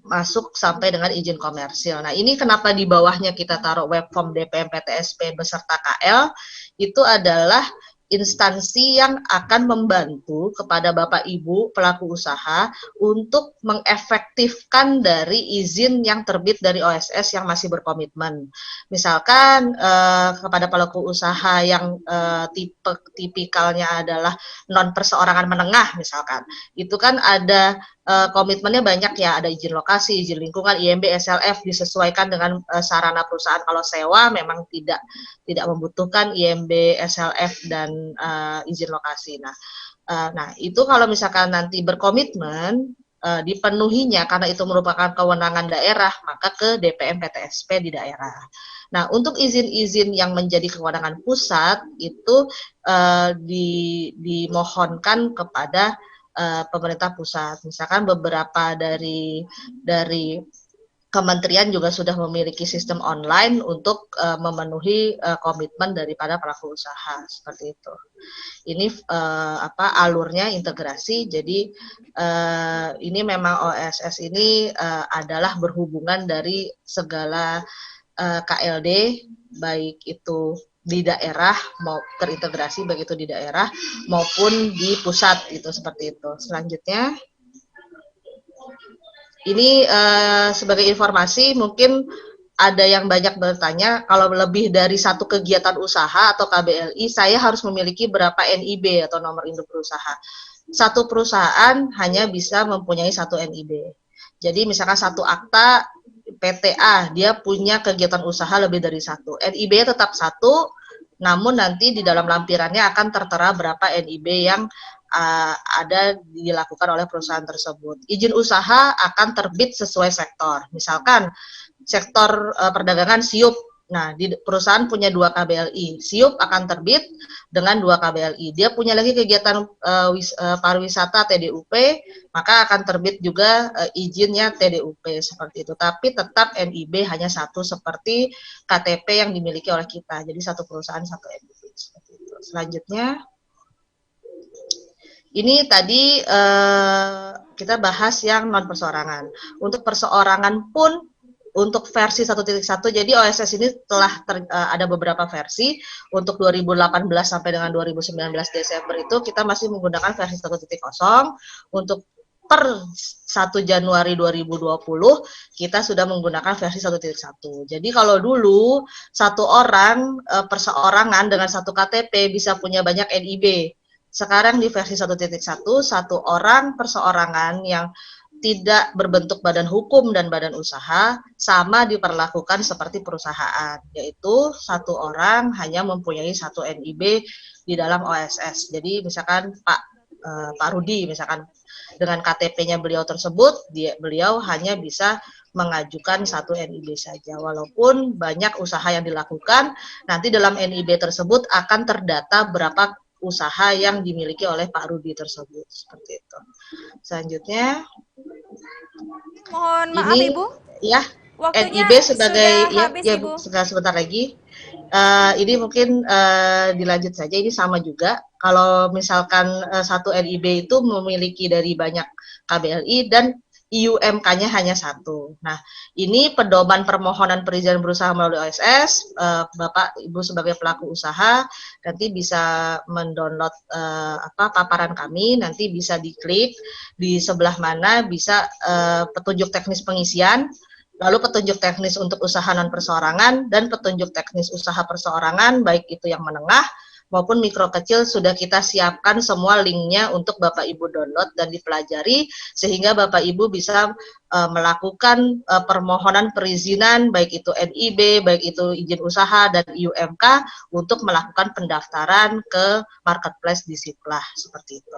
masuk sampai dengan izin komersil. Nah, ini kenapa di bawahnya kita taruh web form DPM PTSP beserta KL, itu adalah instansi yang akan membantu kepada Bapak Ibu pelaku usaha untuk mengefektifkan dari izin yang terbit dari OSS yang masih berkomitmen. Misalkan kepada pelaku usaha yang tipikalnya adalah non perseorangan menengah misalkan, itu kan ada komitmennya banyak ya, ada izin lokasi, izin lingkungan, IMB, SLF disesuaikan dengan sarana perusahaan. Kalau sewa memang tidak membutuhkan IMB, SLF dan izin lokasi. Nah, itu kalau misalkan nanti berkomitmen dipenuhinya karena itu merupakan kewenangan daerah, maka ke DPM PTSP di daerah. Nah, untuk izin-izin yang menjadi kewenangan pusat itu dimohonkan kepada pemerintah pusat. Misalkan beberapa dari kementerian juga sudah memiliki sistem online untuk memenuhi komitmen daripada pelaku usaha, seperti itu. Ini alurnya integrasi. Jadi ini memang OSS ini adalah berhubungan dari segala KLD, baik itu di daerah mau terintegrasi baik itu di daerah maupun di pusat, gitu, seperti itu. Selanjutnya ini sebagai informasi, mungkin ada yang banyak bertanya, kalau lebih dari satu kegiatan usaha atau KBLI, saya harus memiliki berapa NIB atau nomor induk berusaha. Satu perusahaan hanya bisa mempunyai satu NIB. Jadi misalkan satu akta PTA, dia punya kegiatan usaha lebih dari satu. NIB tetap satu, namun nanti di dalam lampirannya akan tertera berapa NIB yang ada dilakukan oleh perusahaan tersebut. Izin usaha akan terbit sesuai sektor. Misalkan sektor perdagangan SIUP, nah di perusahaan punya 2 KBLI, SIUP akan terbit dengan 2 KBLI. Dia punya lagi kegiatan pariwisata TDUP, maka akan terbit juga izinnya TDUP, seperti itu. Tapi tetap NIB hanya satu seperti KTP yang dimiliki oleh kita. Jadi satu perusahaan satu NIB, seperti itu. Selanjutnya, ini tadi kita bahas yang non perseorangan. Untuk perseorangan pun untuk versi 1.1, jadi OSS ini telah ada beberapa versi. Untuk 2018 sampai dengan 2019 Desember itu kita masih menggunakan versi 1.0. Untuk per 1 Januari 2020 kita sudah menggunakan versi 1.1. Jadi kalau dulu satu orang perseorangan dengan satu KTP bisa punya banyak NIB. Sekarang di versi 1.1, satu orang perseorangan yang tidak berbentuk badan hukum dan badan usaha, sama diperlakukan seperti perusahaan, yaitu satu orang hanya mempunyai satu NIB di dalam OSS. Jadi misalkan Pak Rudi, misalkan dengan KTP-nya beliau tersebut, beliau hanya bisa mengajukan satu NIB saja. Walaupun banyak usaha yang dilakukan, nanti dalam NIB tersebut akan terdata berapa usaha yang dimiliki oleh Pak Rudi tersebut, seperti itu. Selanjutnya, mohon maaf ini, Ibu. Ya, Waktunya NIB sebagai habis, ya Ibu. sebentar lagi. Ini mungkin dilanjut saja. Ini sama juga. Kalau misalkan satu NIB itu memiliki dari banyak KBLI dan IUMK-nya hanya satu. Nah, ini pedoman permohonan perizinan berusaha melalui OSS. Bapak Ibu sebagai pelaku usaha nanti bisa mendownload paparan kami. Nanti bisa diklik di sebelah mana bisa petunjuk teknis pengisian. Lalu petunjuk teknis untuk usaha non perseorangan dan petunjuk teknis usaha perseorangan, baik itu yang menengah maupun mikro kecil, sudah kita siapkan semua linknya untuk Bapak Ibu download dan dipelajari, sehingga Bapak Ibu bisa melakukan permohonan perizinan, baik itu NIB, baik itu izin usaha dan IUMK, untuk melakukan pendaftaran ke marketplace di Siplah, seperti itu.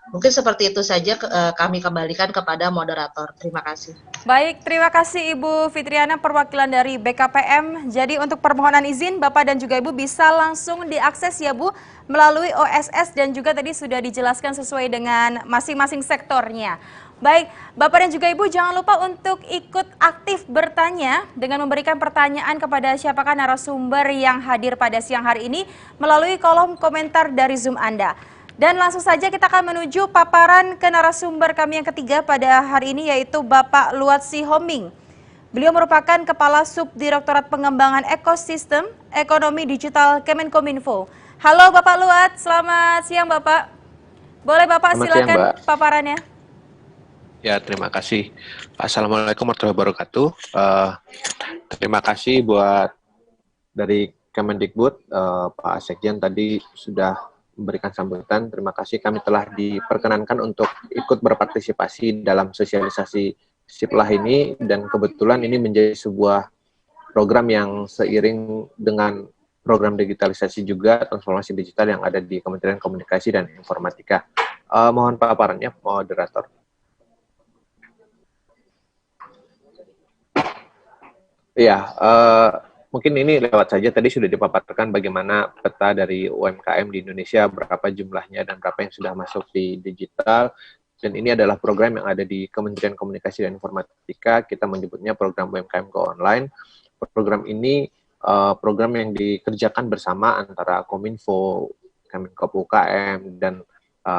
Mungkin seperti itu saja kami kembalikan kepada moderator. Terima kasih. Baik, terima kasih Ibu Fitriana perwakilan dari BKPM. Jadi untuk permohonan izin Bapak dan juga Ibu bisa langsung diakses ya Bu melalui OSS dan juga tadi sudah dijelaskan sesuai dengan masing-masing sektornya. Baik, Bapak dan juga Ibu jangan lupa untuk ikut aktif bertanya dengan memberikan pertanyaan kepada siapakah narasumber yang hadir pada siang hari ini melalui kolom komentar dari Zoom Anda. Dan langsung saja kita akan menuju paparan ke narasumber kami yang ketiga pada hari ini, yaitu Bapak Luatsi Homing. Beliau merupakan Kepala Subdirektorat Pengembangan Ekosistem Ekonomi Digital Kemenkominfo. Halo Bapak Luat, selamat siang Bapak. Boleh Bapak silakan paparannya. Ya, terima kasih. Assalamualaikum warahmatullahi wabarakatuh. Terima kasih buat dari Kemendikbud, Pak Sekjen tadi sudah memberikan sambutan. Terima kasih, kami telah diperkenankan untuk ikut berpartisipasi dalam sosialisasi Siplah ini, dan kebetulan ini menjadi sebuah program yang seiring dengan program digitalisasi juga, transformasi digital yang ada di Kementerian Komunikasi dan Informatika. Mohon paparannya, moderator. Ya, mungkin ini lewat saja, tadi sudah dipaparkan bagaimana peta dari UMKM di Indonesia, berapa jumlahnya dan berapa yang sudah masuk di digital. Dan ini adalah program yang ada di Kementerian Komunikasi dan Informatika, kita menyebutnya program UMKM Go Online. Program ini program yang dikerjakan bersama antara Kominfo, Kemenkop UKM, dan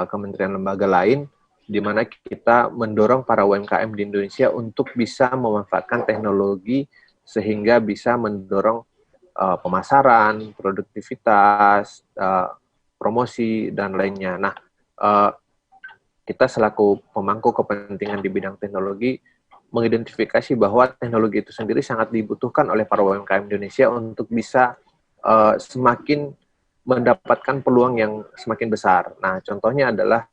kementerian lembaga lain, di mana kita mendorong para UMKM di Indonesia untuk bisa memanfaatkan teknologi sehingga bisa mendorong pemasaran, produktivitas, promosi, dan lainnya. Nah, kita selaku pemangku kepentingan di bidang teknologi mengidentifikasi bahwa teknologi itu sendiri sangat dibutuhkan oleh para UMKM Indonesia untuk bisa semakin mendapatkan peluang yang semakin besar. Nah, contohnya adalah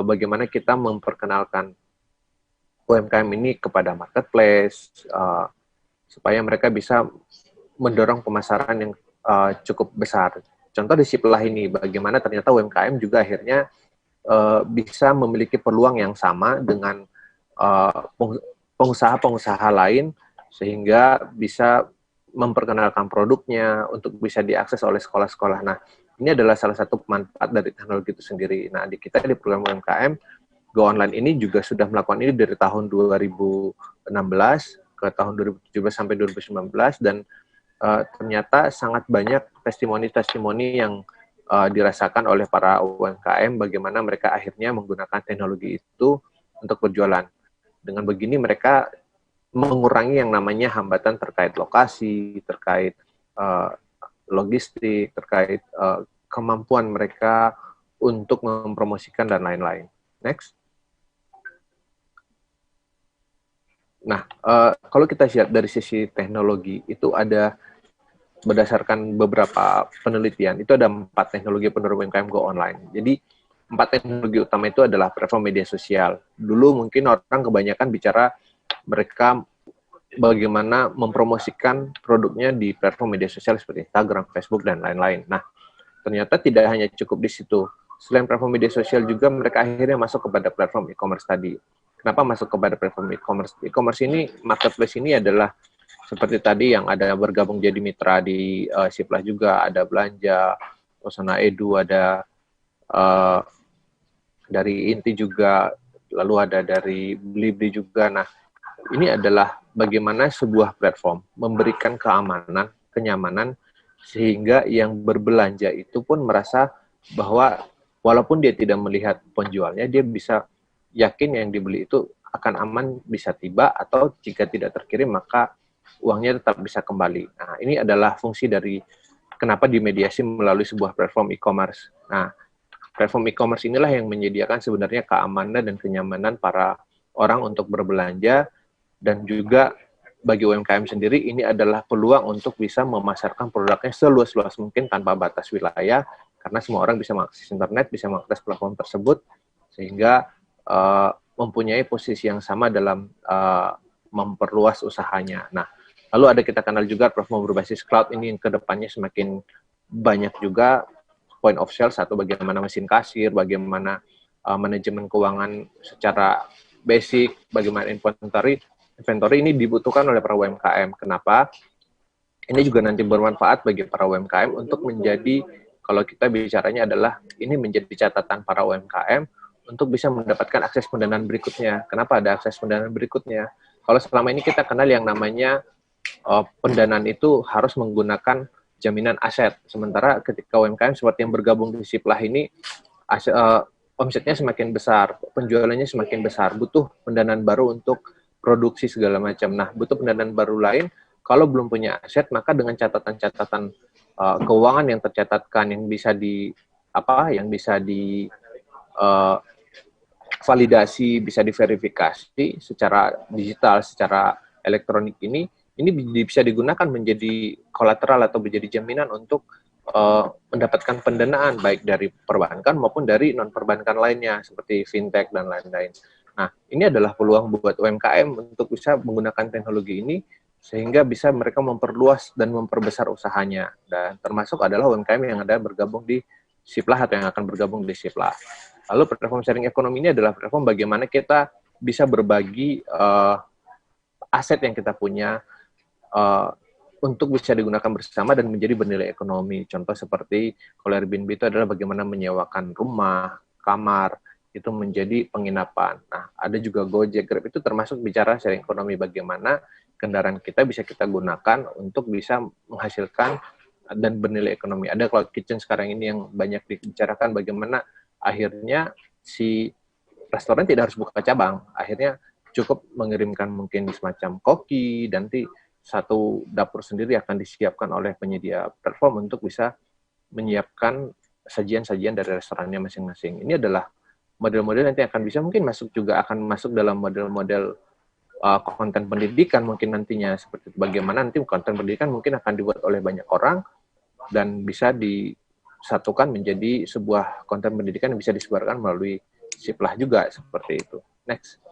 bagaimana kita memperkenalkan UMKM ini kepada marketplace, supaya mereka bisa mendorong pemasaran yang cukup besar. Contoh di Siplah ini, bagaimana ternyata UMKM juga akhirnya bisa memiliki peluang yang sama dengan pengusaha-pengusaha lain, sehingga bisa memperkenalkan produknya untuk bisa diakses oleh sekolah-sekolah. Nah, ini adalah salah satu manfaat dari teknologi itu sendiri. Nah, di kita di program UMKM, Go Online ini juga sudah melakukan ini dari tahun 2016, ke tahun 2017 sampai 2019, dan ternyata sangat banyak testimoni-testimoni yang dirasakan oleh para UMKM bagaimana mereka akhirnya menggunakan teknologi itu untuk berjualan. Dengan begini mereka mengurangi yang namanya hambatan terkait lokasi, terkait logistik, terkait kemampuan mereka untuk mempromosikan dan lain-lain. Next. Nah, kalau kita lihat dari sisi teknologi, itu ada berdasarkan beberapa penelitian, itu ada 4 teknologi pendorong UMKM Go Online. Jadi, empat teknologi utama itu adalah platform media sosial. Dulu mungkin orang kebanyakan bicara mereka bagaimana mempromosikan produknya di platform media sosial seperti Instagram, Facebook, dan lain-lain. Nah, ternyata tidak hanya cukup di situ. Selain platform media sosial juga mereka akhirnya masuk kepada platform e-commerce tadi. Kenapa masuk kepada platform e-commerce? E-commerce ini, marketplace ini adalah seperti tadi yang ada bergabung jadi mitra di Siplah juga, ada Belanja, Pesona Edu, ada dari Inti juga, lalu ada dari Blibli juga. Nah, ini adalah bagaimana sebuah platform memberikan keamanan, kenyamanan, sehingga yang berbelanja itu pun merasa bahwa walaupun dia tidak melihat penjualnya, dia bisa yakin yang dibeli itu akan aman, bisa tiba, atau jika tidak terkirim maka uangnya tetap bisa kembali. Nah, ini adalah fungsi dari kenapa dimediasi melalui sebuah platform e-commerce. Nah, platform e-commerce inilah yang menyediakan sebenarnya keamanan dan kenyamanan para orang untuk berbelanja, dan juga bagi UMKM sendiri ini adalah peluang untuk bisa memasarkan produknya seluas-luas mungkin tanpa batas wilayah, karena semua orang bisa mengakses internet, bisa mengakses platform tersebut, sehingga mempunyai posisi yang sama dalam memperluas usahanya. Nah, lalu ada kita kenal juga platform berbasis cloud ini yang kedepannya semakin banyak juga point of sale, satu bagaimana mesin kasir, bagaimana manajemen keuangan secara basic, bagaimana inventory ini dibutuhkan oleh para UMKM. Kenapa? Ini juga nanti bermanfaat bagi para UMKM untuk menjadi, kalau kita bicaranya adalah ini menjadi catatan para UMKM untuk bisa mendapatkan akses pendanaan berikutnya. Kenapa ada akses pendanaan berikutnya? Kalau selama ini kita kenal yang namanya pendanaan itu harus menggunakan jaminan aset. Sementara ketika UMKM seperti yang bergabung di Siplah ini, omsetnya semakin besar, penjualannya semakin besar, butuh pendanaan baru untuk produksi segala macam. Nah, butuh pendanaan baru lain. Kalau belum punya aset, maka dengan catatan-catatan keuangan yang tercatatkan, yang bisa di validasi, bisa diverifikasi secara digital, secara elektronik ini bisa digunakan menjadi kolateral atau menjadi jaminan untuk mendapatkan pendanaan baik dari perbankan maupun dari non perbankan lainnya seperti fintech dan lain-lain. Nah, ini adalah peluang buat UMKM untuk bisa menggunakan teknologi ini sehingga bisa mereka memperluas dan memperbesar usahanya. Dan termasuk adalah UMKM yang ada bergabung di Siplah atau yang akan bergabung di Siplah. Lalu platform sharing ekonomi ini adalah platform bagaimana kita bisa berbagi aset yang kita punya untuk bisa digunakan bersama dan menjadi bernilai ekonomi. Contoh seperti kalau Airbnb itu adalah bagaimana menyewakan rumah, kamar, itu menjadi penginapan. Nah, ada juga Gojek, Grab, itu termasuk bicara sharing ekonomi, bagaimana kendaraan kita bisa kita gunakan untuk bisa menghasilkan dan bernilai ekonomi. Ada cloud kitchen sekarang ini yang banyak dibicarakan bagaimana akhirnya si restoran tidak harus buka cabang, akhirnya cukup mengirimkan mungkin semacam koki, dan nanti satu dapur sendiri akan disiapkan oleh penyedia platform untuk bisa menyiapkan sajian-sajian dari restorannya masing-masing. Ini adalah model-model nanti akan bisa mungkin akan masuk dalam model-model konten pendidikan mungkin nantinya, seperti itu. Bagaimana nanti konten pendidikan mungkin akan dibuat oleh banyak orang dan bisa disatukan menjadi sebuah konten pendidikan yang bisa disebarkan melalui Siplah juga, seperti itu. Next.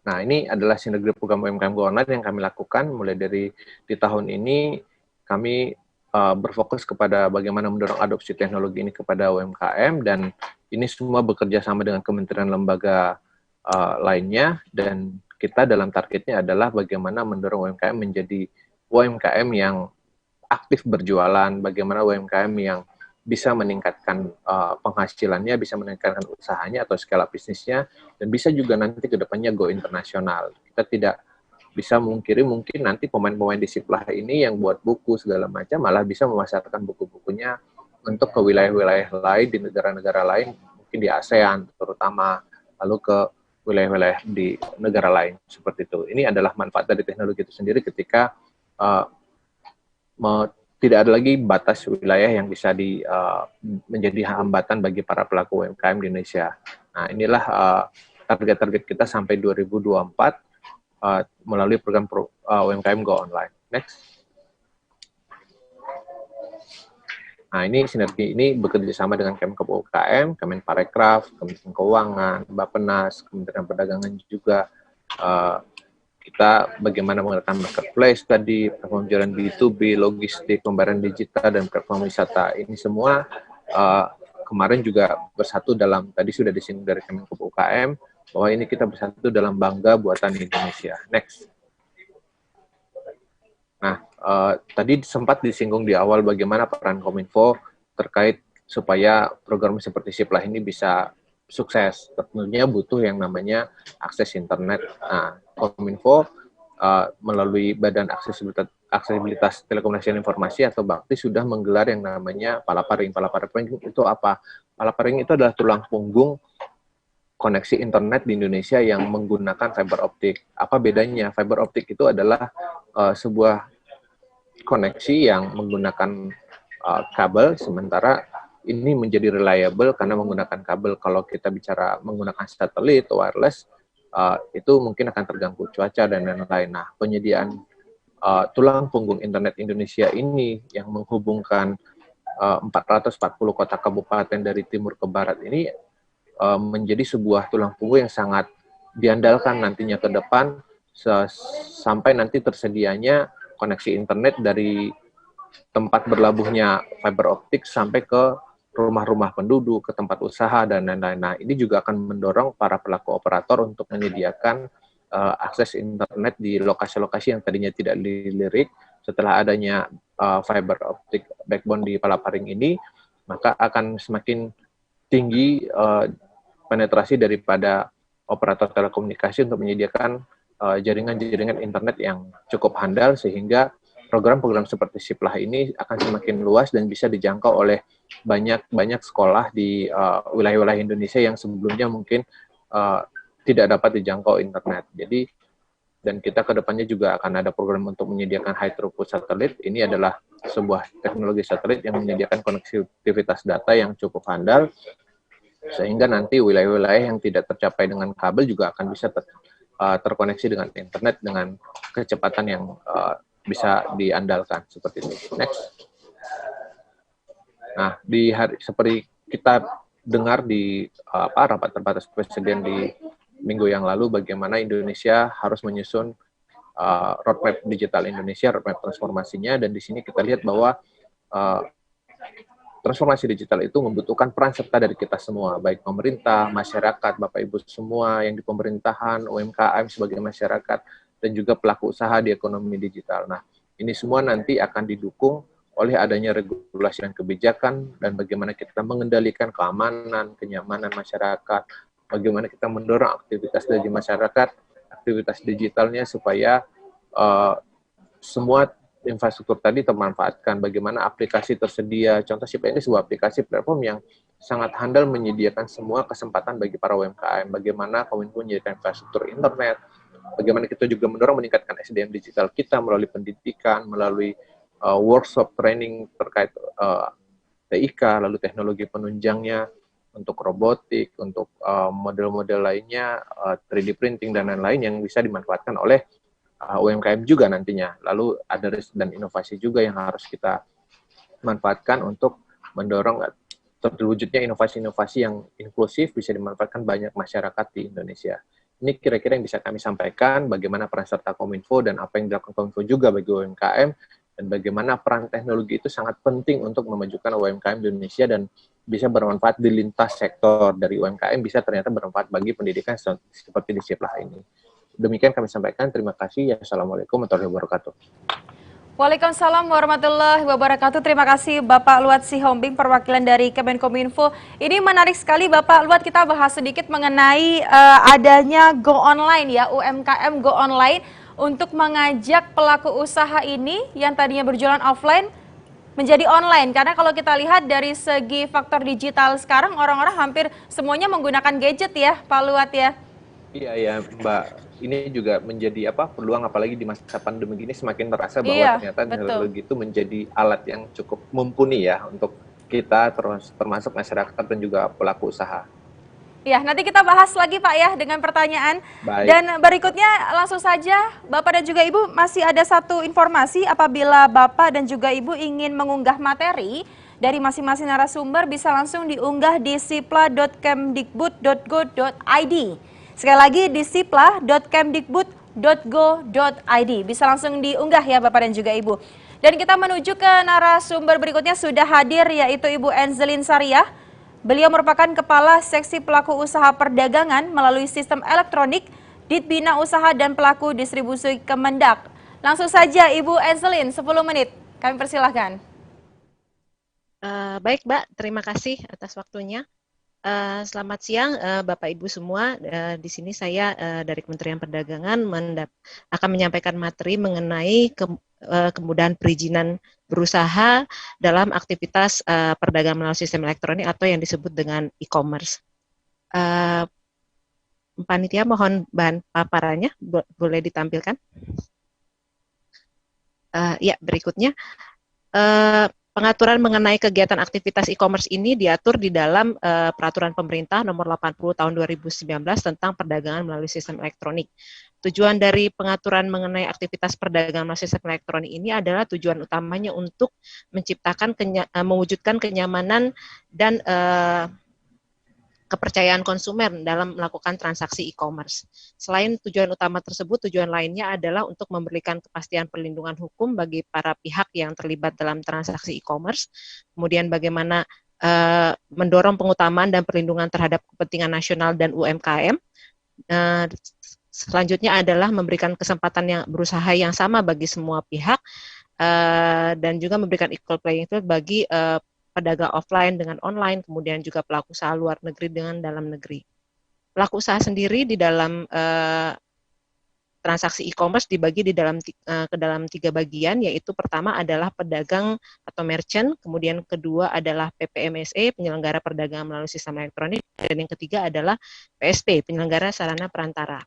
Nah, ini adalah sinergi program UMKM Go Online yang kami lakukan mulai dari di tahun ini. Kami berfokus kepada bagaimana mendorong adopsi teknologi ini kepada UMKM, dan ini semua bekerja sama dengan kementerian lembaga lainnya, dan kita dalam targetnya adalah bagaimana mendorong UMKM menjadi UMKM yang aktif berjualan, bagaimana UMKM yang bisa meningkatkan penghasilannya, bisa meningkatkan usahanya atau skala bisnisnya, dan bisa juga nanti ke depannya go internasional. Kita tidak bisa mungkiri mungkin nanti pemain-pemain di Siplah ini yang buat buku segala macam malah bisa memasarkan buku-bukunya untuk ke wilayah-wilayah lain di negara-negara lain, mungkin di ASEAN terutama, lalu ke wilayah-wilayah di negara lain, seperti itu. Ini adalah manfaat dari teknologi itu sendiri ketika tidak ada lagi batas wilayah yang bisa menjadi hambatan bagi para pelaku UMKM di Indonesia. Nah, inilah target-target kita sampai 2024 melalui program UMKM Go Online. Next. Nah, ini sinergi ini bekerja sama dengan Kemkop UKM, Kemenparekraf, Kementerian Keuangan, Bappenas, Kementerian Perdagangan juga. Kita bagaimana menggunakan marketplace tadi, platform jalan B2B, logistik, pembayaran digital, dan platform wisata. Ini semua kemarin juga bersatu dalam, tadi sudah disinggung dari Kemenkop UKM, bahwa ini kita bersatu dalam bangga buatan Indonesia. Next. Nah, tadi sempat disinggung di awal bagaimana peran Kominfo terkait supaya program seperti Siplah ini bisa sukses. Tentunya butuh yang namanya akses internet. Nah, Kominfo melalui Badan Aksesibilitas Telekomunikasi dan Informasi atau BAKTI sudah menggelar yang namanya Palaparing. Palaparing itu apa? Palaparing itu adalah tulang punggung koneksi internet di Indonesia yang menggunakan fiber optik. Apa bedanya? Fiber optik itu adalah sebuah koneksi yang menggunakan kabel, sementara ini menjadi reliable karena menggunakan kabel. Kalau kita bicara menggunakan satelit, wireless, itu mungkin akan terganggu cuaca dan lain-lain. Nah, penyediaan tulang punggung internet Indonesia ini yang menghubungkan 440 kota kabupaten dari timur ke barat ini menjadi sebuah tulang punggung yang sangat diandalkan nantinya ke depan sampai nanti tersedianya koneksi internet dari tempat berlabuhnya fiber optik sampai ke rumah-rumah penduduk, ke tempat usaha, dan lain-lain. Nah, ini juga akan mendorong para pelaku operator untuk menyediakan akses internet di lokasi-lokasi yang tadinya tidak dilirik. Setelah adanya fiber optik backbone di Palaparing ini, maka akan semakin tinggi penetrasi daripada operator telekomunikasi untuk menyediakan jaringan-jaringan internet yang cukup handal, sehingga program-program seperti Siplah ini akan semakin luas dan bisa dijangkau oleh banyak sekolah di wilayah-wilayah Indonesia yang sebelumnya mungkin tidak dapat dijangkau internet. Jadi, dan kita ke depannya juga akan ada program untuk menyediakan high throughput satelit. Ini adalah sebuah teknologi satelit yang menyediakan konektivitas data yang cukup handal, sehingga nanti wilayah-wilayah yang tidak tercapai dengan kabel juga akan bisa terkoneksi dengan internet dengan kecepatan yang bisa diandalkan seperti itu. Next. Nah, seperti kita dengar di rapat terbatas presiden di minggu yang lalu, bagaimana Indonesia harus menyusun roadmap digital Indonesia, roadmap transformasinya, dan di sini kita lihat bahwa transformasi digital itu membutuhkan peran serta dari kita semua, baik pemerintah, masyarakat, Bapak Ibu semua yang di pemerintahan, UMKM sebagai masyarakat, dan juga pelaku usaha di ekonomi digital. Nah, ini semua nanti akan didukung oleh adanya regulasi dan kebijakan, dan bagaimana kita mengendalikan keamanan, kenyamanan masyarakat, bagaimana kita mendorong aktivitas dari masyarakat, aktivitas digitalnya supaya semua infrastruktur tadi termanfaatkan, bagaimana aplikasi tersedia. Contoh Siplah ini sebuah aplikasi platform yang sangat handal menyediakan semua kesempatan bagi para UMKM. Bagaimana Kominfo menyediakan infrastruktur internet, bagaimana kita juga mendorong meningkatkan SDM digital kita melalui pendidikan, melalui workshop training terkait TIK, lalu teknologi penunjangnya untuk robotik, untuk model-model lainnya, 3D printing, dan lain-lain yang bisa dimanfaatkan oleh UMKM juga nantinya. Lalu ada riset dan inovasi juga yang harus kita manfaatkan untuk mendorong terwujudnya inovasi-inovasi yang inklusif bisa dimanfaatkan banyak masyarakat di Indonesia. Ini kira-kira yang bisa kami sampaikan, bagaimana peran serta Kominfo dan apa yang dilakukan Kominfo juga bagi UMKM, dan bagaimana peran teknologi itu sangat penting untuk memajukan UMKM di Indonesia dan bisa bermanfaat di lintas sektor. Dari UMKM bisa ternyata bermanfaat bagi pendidikan seperti di Siplah ini. Demikian kami sampaikan. Terima kasih. Assalamualaikum warahmatullahi wabarakatuh. Waalaikumsalam warahmatullahi wabarakatuh. Terima kasih Bapak Luat Sihombing, perwakilan dari Kemenkominfo. Ini menarik sekali Bapak Luat, kita bahas sedikit mengenai adanya Go Online ya, UMKM Go Online untuk mengajak pelaku usaha ini yang tadinya berjualan offline menjadi online. Karena kalau kita lihat dari segi faktor digital sekarang, orang-orang hampir semuanya menggunakan gadget ya Pak Luat ya. Iya ya Mbak. Ini juga menjadi peluang, apalagi di masa pandemi ini semakin terasa bahwa ternyata teknologi itu menjadi alat yang cukup mumpuni ya untuk kita, termasuk masyarakat dan juga pelaku usaha. Ya, nanti kita bahas lagi Pak ya dengan pertanyaan. Baik. Dan berikutnya langsung saja Bapak dan juga Ibu, masih ada satu informasi apabila Bapak dan juga Ibu ingin mengunggah materi dari masing-masing narasumber bisa langsung diunggah di sipla.kemdikbud.go.id. Sekali lagi di sipla.kemdikbud.go.id. Bisa langsung diunggah ya Bapak dan juga Ibu. Dan kita menuju ke narasumber berikutnya, sudah hadir yaitu Ibu Enzelin Sariah. Beliau merupakan Kepala Seksi Pelaku Usaha Perdagangan melalui Sistem Elektronik Ditbina Usaha dan Pelaku Distribusi Kemendak. Langsung saja Ibu Enzelin, 10 menit. Kami persilahkan. Baik Mbak, terima kasih atas waktunya. Selamat siang Bapak Ibu semua. Di sini saya dari Kementerian Perdagangan akan menyampaikan materi mengenai kemudahan perizinan berusaha dalam aktivitas perdagangan melalui sistem elektronik atau yang disebut dengan e-commerce. Panitia mohon bahan paparannya boleh ditampilkan. Ya, berikutnya pengaturan mengenai kegiatan aktivitas e-commerce ini diatur di dalam Peraturan Pemerintah Nomor 80 Tahun 2019 tentang perdagangan melalui sistem elektronik. Tujuan dari pengaturan mengenai aktivitas perdagangan melalui sistem elektronik ini adalah tujuan utamanya untuk menciptakan mewujudkan kenyamanan dan kepercayaan konsumen dalam melakukan transaksi e-commerce. Selain tujuan utama tersebut, tujuan lainnya adalah untuk memberikan kepastian perlindungan hukum bagi para pihak yang terlibat dalam transaksi e-commerce, kemudian bagaimana mendorong pengutamaan dan perlindungan terhadap kepentingan nasional dan UMKM. Selanjutnya adalah memberikan kesempatan yang berusaha yang sama bagi semua pihak, dan juga memberikan equal playing field bagi pedagang offline dengan online, kemudian juga pelaku usaha luar negeri dengan dalam negeri. Pelaku usaha sendiri di dalam transaksi e-commerce dibagi ke dalam 3 bagian, yaitu pertama adalah pedagang atau merchant, kemudian kedua adalah PPMSE, penyelenggara perdagangan melalui sistem elektronik, dan yang ketiga adalah PSP, penyelenggara sarana perantara.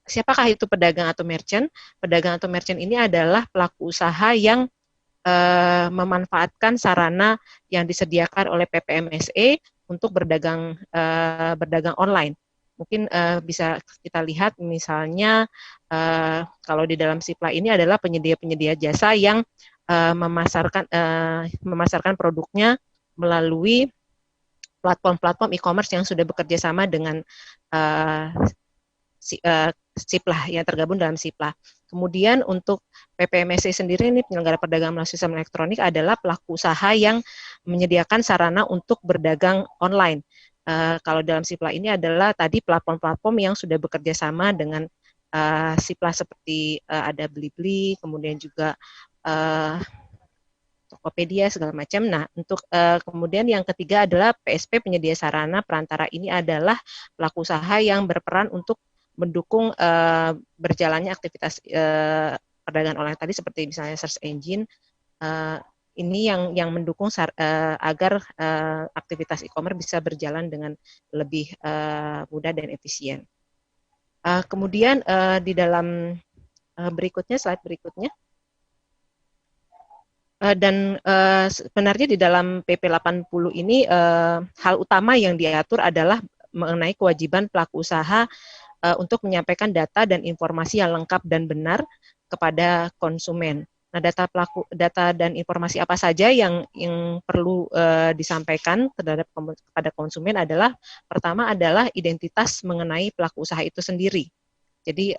Siapakah itu pedagang atau merchant? Pedagang atau merchant ini adalah pelaku usaha yang memanfaatkan sarana yang disediakan oleh PPMSE untuk berdagang online. Mungkin bisa kita lihat misalnya kalau di dalam SIPLA ini adalah penyedia-penyedia jasa yang memasarkan produknya melalui platform-platform e-commerce yang sudah bekerja sama dengan SIPLA, yang tergabung dalam SIPLA. Kemudian untuk PPMSE sendiri ini penyelenggara perdagangan melalui sistem elektronik adalah pelaku usaha yang menyediakan sarana untuk berdagang online. Kalau dalam SIPLA ini adalah tadi platform-platform yang sudah bekerja sama dengan SIPLA seperti ada Blibli, kemudian juga Tokopedia segala macam. Nah, untuk kemudian yang ketiga adalah PSP, penyedia sarana perantara. Ini adalah pelaku usaha yang berperan untuk mendukung berjalannya aktivitas perdagangan online tadi, seperti misalnya search engine. Ini yang mendukung agar aktivitas e-commerce bisa berjalan dengan lebih mudah dan efisien. Kemudian di dalam slide berikutnya, dan sebenarnya di dalam PP 80 ini hal utama yang diatur adalah mengenai kewajiban pelaku usaha untuk menyampaikan data dan informasi yang lengkap dan benar kepada konsumen. Nah, data dan informasi apa saja yang perlu disampaikan kepada konsumen adalah, pertama adalah identitas mengenai pelaku usaha itu sendiri. Jadi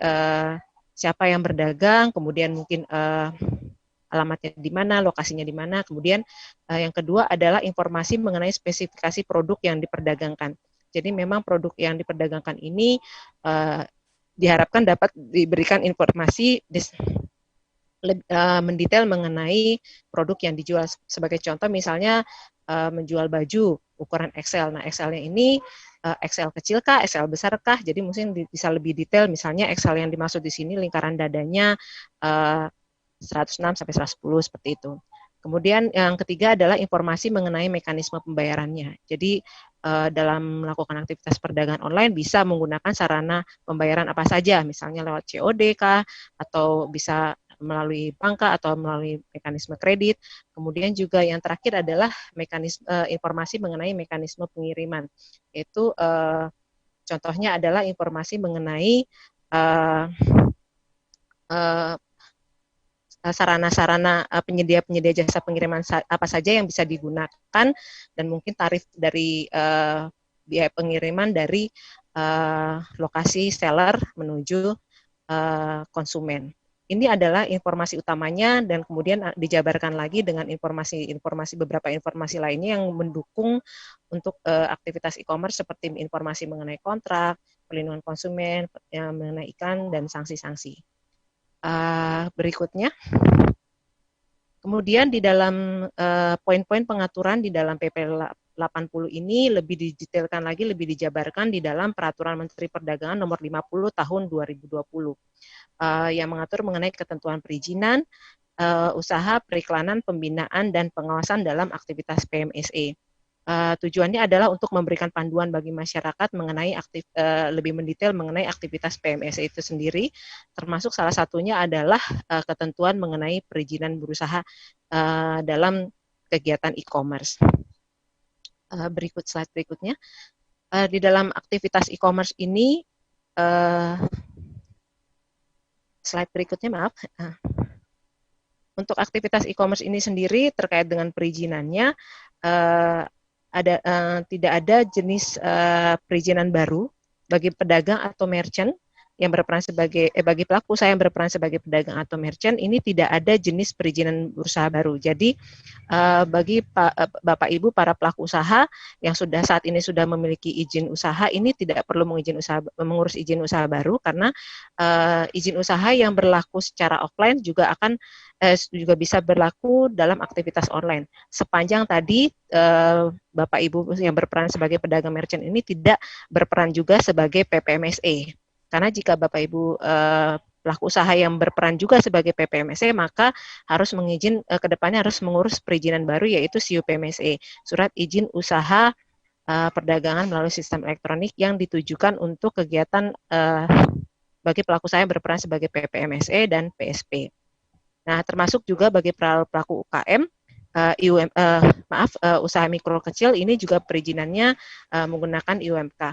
siapa yang berdagang, kemudian mungkin alamatnya di mana, lokasinya di mana. Kemudian yang kedua adalah informasi mengenai spesifikasi produk yang diperdagangkan. Jadi memang produk yang diperdagangkan ini diharapkan dapat diberikan informasi mendetail mengenai produk yang dijual. Sebagai contoh misalnya menjual baju ukuran XL. Nah, XL-nya ini XL kecil kah, XL besar kah? Jadi mungkin bisa lebih detail. Misalnya XL yang dimaksud di sini lingkaran dadanya 106 sampai 110 seperti itu. Kemudian yang ketiga adalah informasi mengenai mekanisme pembayarannya. Jadi dalam melakukan aktivitas perdagangan online bisa menggunakan sarana pembayaran apa saja, misalnya lewat COD kah, atau bisa melalui bank atau melalui mekanisme kredit. Kemudian juga yang terakhir adalah informasi mengenai mekanisme pengiriman. Itu contohnya adalah informasi mengenai sarana-sarana penyedia-penyedia jasa pengiriman apa saja yang bisa digunakan, dan mungkin tarif dari biaya pengiriman dari lokasi seller menuju konsumen. Ini adalah informasi utamanya, dan kemudian dijabarkan lagi dengan beberapa informasi lainnya yang mendukung untuk aktivitas e-commerce seperti informasi mengenai kontrak, perlindungan konsumen, mengenai iklan, dan sanksi-sanksi. Berikutnya, kemudian di dalam poin-poin pengaturan di dalam PP 80 ini lebih didetailkan lagi, lebih dijabarkan di dalam Peraturan Menteri Perdagangan Nomor 50 Tahun 2020 yang mengatur mengenai ketentuan perizinan, usaha, periklanan, pembinaan, dan pengawasan dalam aktivitas PMSE. Tujuannya adalah untuk memberikan panduan bagi masyarakat mengenai lebih mendetail mengenai aktivitas PMSE itu sendiri, termasuk salah satunya adalah ketentuan mengenai perizinan berusaha dalam kegiatan e-commerce. Slide berikutnya. Di dalam aktivitas e-commerce ini, slide berikutnya, maaf. Untuk aktivitas e-commerce ini sendiri terkait dengan perizinannya, tidak ada jenis perizinan baru bagi pedagang atau merchant yang berperan sebagai bagi pelaku usaha yang berperan sebagai pedagang atau merchant. Ini tidak ada jenis perizinan berusaha baru. Jadi bagi Bapak Ibu para pelaku usaha yang saat ini sudah memiliki izin usaha, ini tidak perlu mengurus izin usaha baru, karena izin usaha yang berlaku secara offline juga bisa berlaku dalam aktivitas online. Sepanjang tadi Bapak Ibu yang berperan sebagai pedagang merchant ini tidak berperan juga sebagai PPMSE. Karena jika Bapak Ibu pelaku usaha yang berperan juga sebagai PPMSE, maka harus kedepannya harus mengurus perizinan baru, yaitu SIUPMSE, Surat Izin Usaha Perdagangan Melalui Sistem Elektronik, yang ditujukan untuk kegiatan bagi pelaku usaha yang berperan sebagai PPMSE dan PSP. Nah, termasuk juga bagi pelaku UKM, usaha mikro kecil, ini juga perizinannya menggunakan IUMK.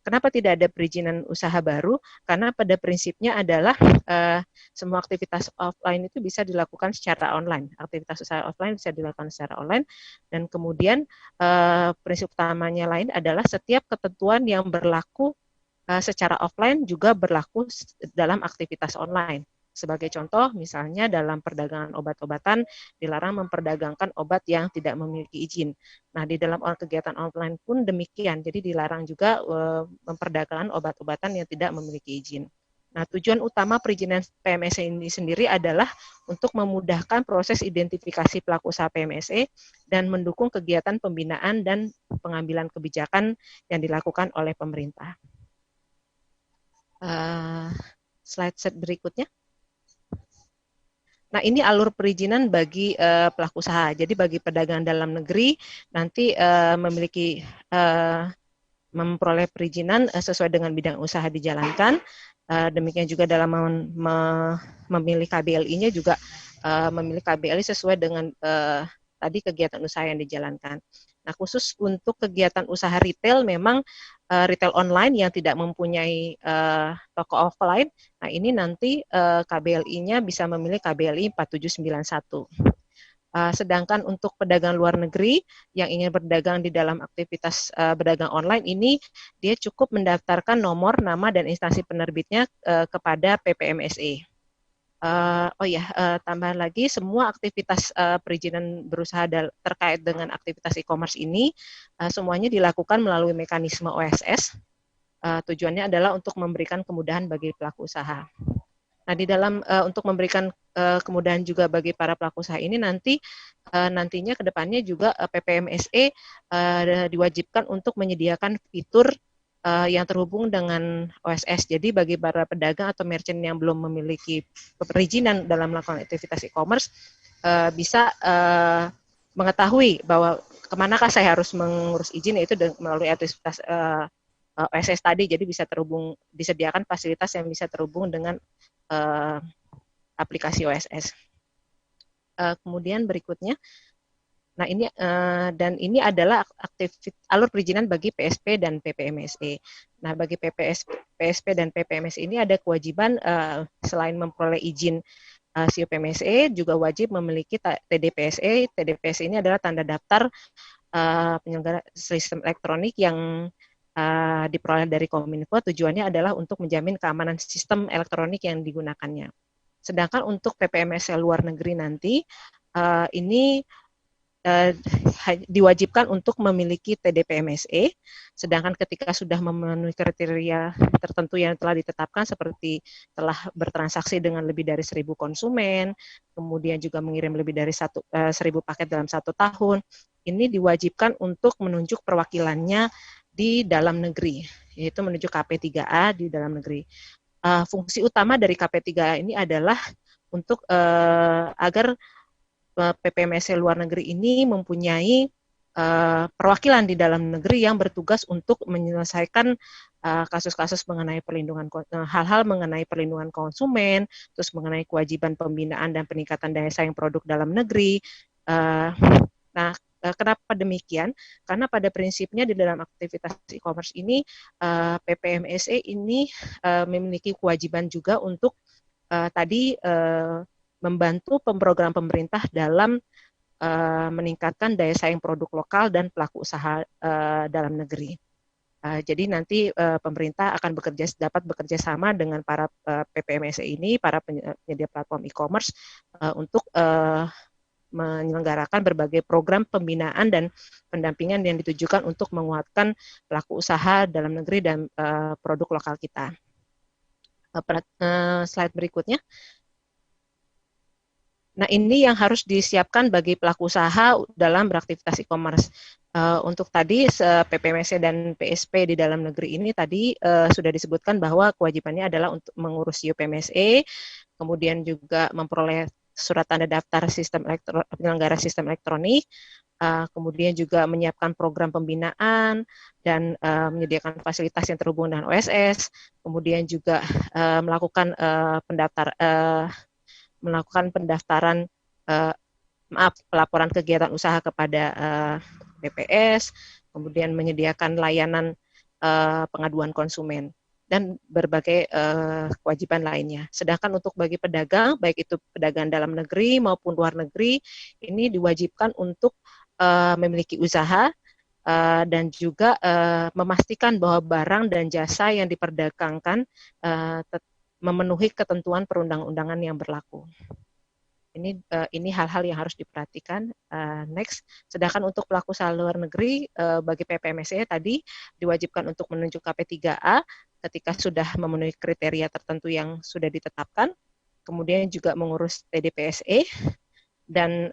Kenapa tidak ada perizinan usaha baru? Karena pada prinsipnya adalah semua aktivitas offline itu bisa dilakukan secara online. Aktivitas usaha offline bisa dilakukan secara online, dan kemudian prinsip utamanya lain adalah setiap ketentuan yang berlaku secara offline juga berlaku dalam aktivitas online. Sebagai contoh, misalnya dalam perdagangan obat-obatan dilarang memperdagangkan obat yang tidak memiliki izin. Nah, di dalam kegiatan online pun demikian, jadi dilarang juga memperdagangkan obat-obatan yang tidak memiliki izin. Nah, tujuan utama perizinan PMSE ini sendiri adalah untuk memudahkan proses identifikasi pelaku usaha PMSE dan mendukung kegiatan pembinaan dan pengambilan kebijakan yang dilakukan oleh pemerintah. Slide berikutnya. Nah, ini alur perizinan bagi pelaku usaha. Jadi bagi pedagang dalam negeri nanti memperoleh perizinan sesuai dengan bidang usaha dijalankan. Demikian juga dalam memilih KBLI-nya juga memilih KBLI sesuai dengan tadi kegiatan usaha yang dijalankan. Nah, khusus untuk kegiatan usaha retail, memang retail online yang tidak mempunyai toko offline, nah ini nanti KBLI-nya bisa memilih KBLI 4791. Sedangkan untuk pedagang luar negeri yang ingin berdagang di dalam aktivitas berdagang online ini, dia cukup mendaftarkan nomor, nama, dan instansi penerbitnya kepada PPMSE. Tambahan lagi, semua aktivitas perizinan berusaha terkait dengan aktivitas e-commerce ini semuanya dilakukan melalui mekanisme OSS. Tujuannya adalah untuk memberikan kemudahan bagi pelaku usaha. Nah, di dalam untuk memberikan kemudahan juga bagi para pelaku usaha ini nantinya ke depannya juga PPMSE diwajibkan untuk menyediakan fitur yang terhubung dengan OSS. Jadi bagi para pedagang atau merchant yang belum memiliki perizinan dalam melakukan aktivitas e-commerce bisa mengetahui bahwa kemanakah saya harus mengurus izin, yaitu melalui aktivitas OSS tadi. Jadi bisa disediakan fasilitas yang bisa terhubung dengan aplikasi OSS. Kemudian berikutnya, nah ini dan ini adalah alur perizinan bagi PSP dan PPMSE. Nah, bagi PSP dan PPMSE ini ada kewajiban selain memperoleh izin si UPMSE juga wajib memiliki TDPSE. TDPSE ini adalah tanda daftar penyelenggara sistem elektronik yang diperoleh dari Kominfo. Tujuannya adalah untuk menjamin keamanan sistem elektronik yang digunakannya. Sedangkan untuk PPMSE luar negeri nanti ini diwajibkan untuk memiliki TDPMSE, sedangkan ketika sudah memenuhi kriteria tertentu yang telah ditetapkan seperti telah bertransaksi dengan lebih dari 1.000 konsumen, kemudian juga mengirim lebih dari 1.000 paket dalam 1 tahun, ini diwajibkan untuk menunjuk perwakilannya di dalam negeri, yaitu menunjuk KP3A di dalam negeri. Fungsi utama dari KP3A ini adalah untuk agar PPMSE luar negeri ini mempunyai perwakilan di dalam negeri yang bertugas untuk menyelesaikan kasus-kasus mengenai perlindungan hal-hal mengenai perlindungan konsumen, terus mengenai kewajiban pembinaan dan peningkatan daya saing produk dalam negeri. Nah, kenapa demikian? Karena pada prinsipnya di dalam aktivitas e-commerce ini PPMSE ini memiliki kewajiban juga untuk membantu program pemerintah dalam meningkatkan daya saing produk lokal dan pelaku usaha dalam negeri. Jadi nanti pemerintah akan dapat bekerja sama dengan para PPMSE ini, para penyedia platform e-commerce untuk menyelenggarakan berbagai program pembinaan dan pendampingan yang ditujukan untuk menguatkan pelaku usaha dalam negeri dan produk lokal kita. Slide berikutnya. Nah, ini yang harus disiapkan bagi pelaku usaha dalam beraktivitas e-commerce. Untuk tadi PPMSE dan PSP di dalam negeri ini tadi sudah disebutkan bahwa kewajibannya adalah untuk mengurus UPMSE, kemudian juga memperoleh surat tanda daftar penyelenggara sistem elektronik, kemudian juga menyiapkan program pembinaan dan menyediakan fasilitas yang terhubung dengan OSS, kemudian juga melakukan pelaporan kegiatan usaha kepada BPS, kemudian menyediakan layanan pengaduan konsumen dan berbagai kewajiban lainnya. Sedangkan untuk bagi pedagang, baik itu pedagang dalam negeri maupun luar negeri, ini diwajibkan untuk memiliki usaha dan juga memastikan bahwa barang dan jasa yang diperdagangkan memenuhi ketentuan perundang-undangan yang berlaku. Ini hal-hal yang harus diperhatikan. Next, sedangkan untuk pelaku usaha luar negeri bagi PPMSE tadi diwajibkan untuk menunjuk KP3A ketika sudah memenuhi kriteria tertentu yang sudah ditetapkan, kemudian juga mengurus TDPSE dan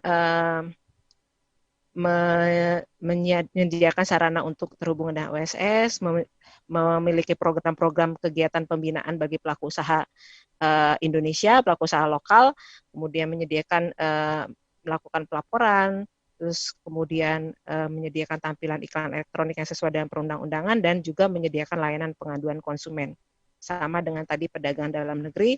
menyediakan sarana untuk terhubung dengan OSS, memiliki program-program kegiatan pembinaan bagi pelaku usaha Indonesia, pelaku usaha lokal, kemudian menyediakan melakukan pelaporan, terus kemudian menyediakan tampilan iklan elektronik yang sesuai dengan perundang-undangan dan juga menyediakan layanan pengaduan konsumen. Sama dengan tadi pedagang dalam negeri,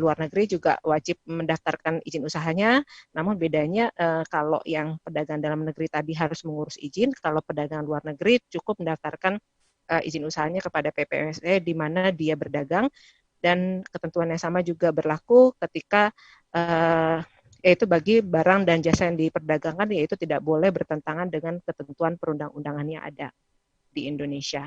luar negeri juga wajib mendaftarkan izin usahanya, namun bedanya kalau yang pedagang dalam negeri tadi harus mengurus izin, kalau pedagang luar negeri cukup mendaftarkan izin usahanya kepada PPMSE di mana dia berdagang, dan ketentuan yang sama juga berlaku ketika yaitu bagi barang dan jasa yang diperdagangkan, yaitu tidak boleh bertentangan dengan ketentuan perundang-undangan yang ada di Indonesia.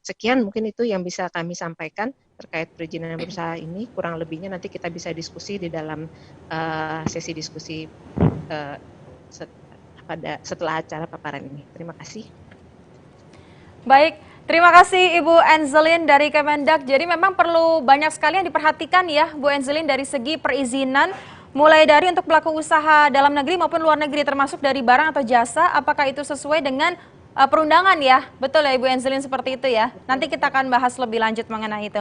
Sekian mungkin itu yang bisa kami sampaikan terkait perizinan berusaha ini. Kurang lebihnya nanti kita bisa diskusi di dalam sesi diskusi setelah acara paparan ini. Terima kasih. Baik, terima kasih Ibu Enzelin dari Kemendak. Jadi memang perlu banyak sekali yang diperhatikan ya Bu Enzelin dari segi perizinan, mulai dari untuk pelaku usaha dalam negeri maupun luar negeri, termasuk dari barang atau jasa, apakah itu sesuai dengan perundangan ya, betul ya Ibu Enzelin seperti itu ya. Nanti kita akan bahas lebih lanjut mengenai itu.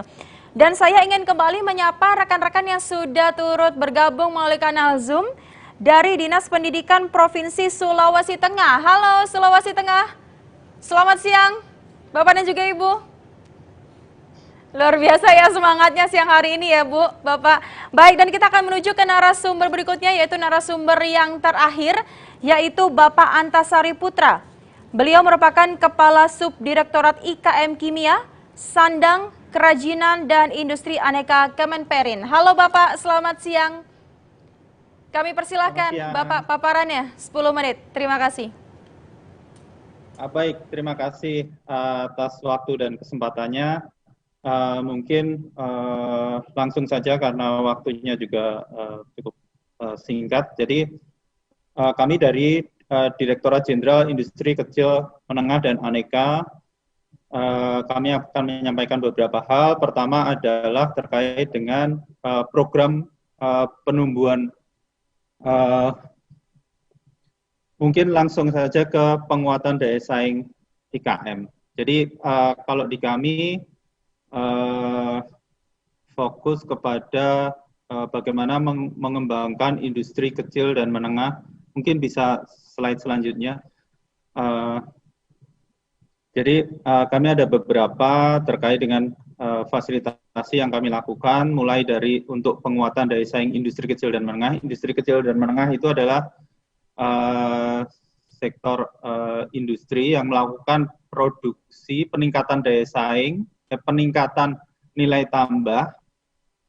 Dan saya ingin kembali menyapa rekan-rekan yang sudah turut bergabung melalui kanal Zoom dari Dinas Pendidikan Provinsi Sulawesi Tengah. Halo Sulawesi Tengah, selamat siang Bapak dan juga Ibu. Luar biasa ya semangatnya siang hari ini ya Bu, Bapak. Baik, dan kita akan menuju ke narasumber berikutnya, yaitu narasumber yang terakhir, yaitu Bapak Antasari Putra. Beliau merupakan Kepala Subdirektorat IKM Kimia, Sandang, Kerajinan dan Industri Aneka Kemenperin. Halo Bapak, selamat siang. Kami persilahkan Bapak paparannya 10 menit. Terima kasih. Baik, terima kasih atas waktu dan kesempatannya. Mungkin langsung saja karena waktunya juga cukup singkat. Jadi kami dari Direktorat Jenderal Industri Kecil, Menengah, dan Aneka, kami akan menyampaikan beberapa hal. Pertama adalah terkait dengan program penumbuhan. Mungkin langsung saja ke penguatan daya saing IKM. Jadi kalau di kami fokus kepada bagaimana mengembangkan industri kecil dan menengah. Mungkin bisa slide selanjutnya. Jadi kami ada beberapa terkait dengan fasilitasi yang kami lakukan, mulai dari untuk penguatan daya saing industri kecil dan menengah. Industri kecil dan menengah itu adalah sektor industri yang melakukan produksi, peningkatan daya saing, peningkatan nilai tambah.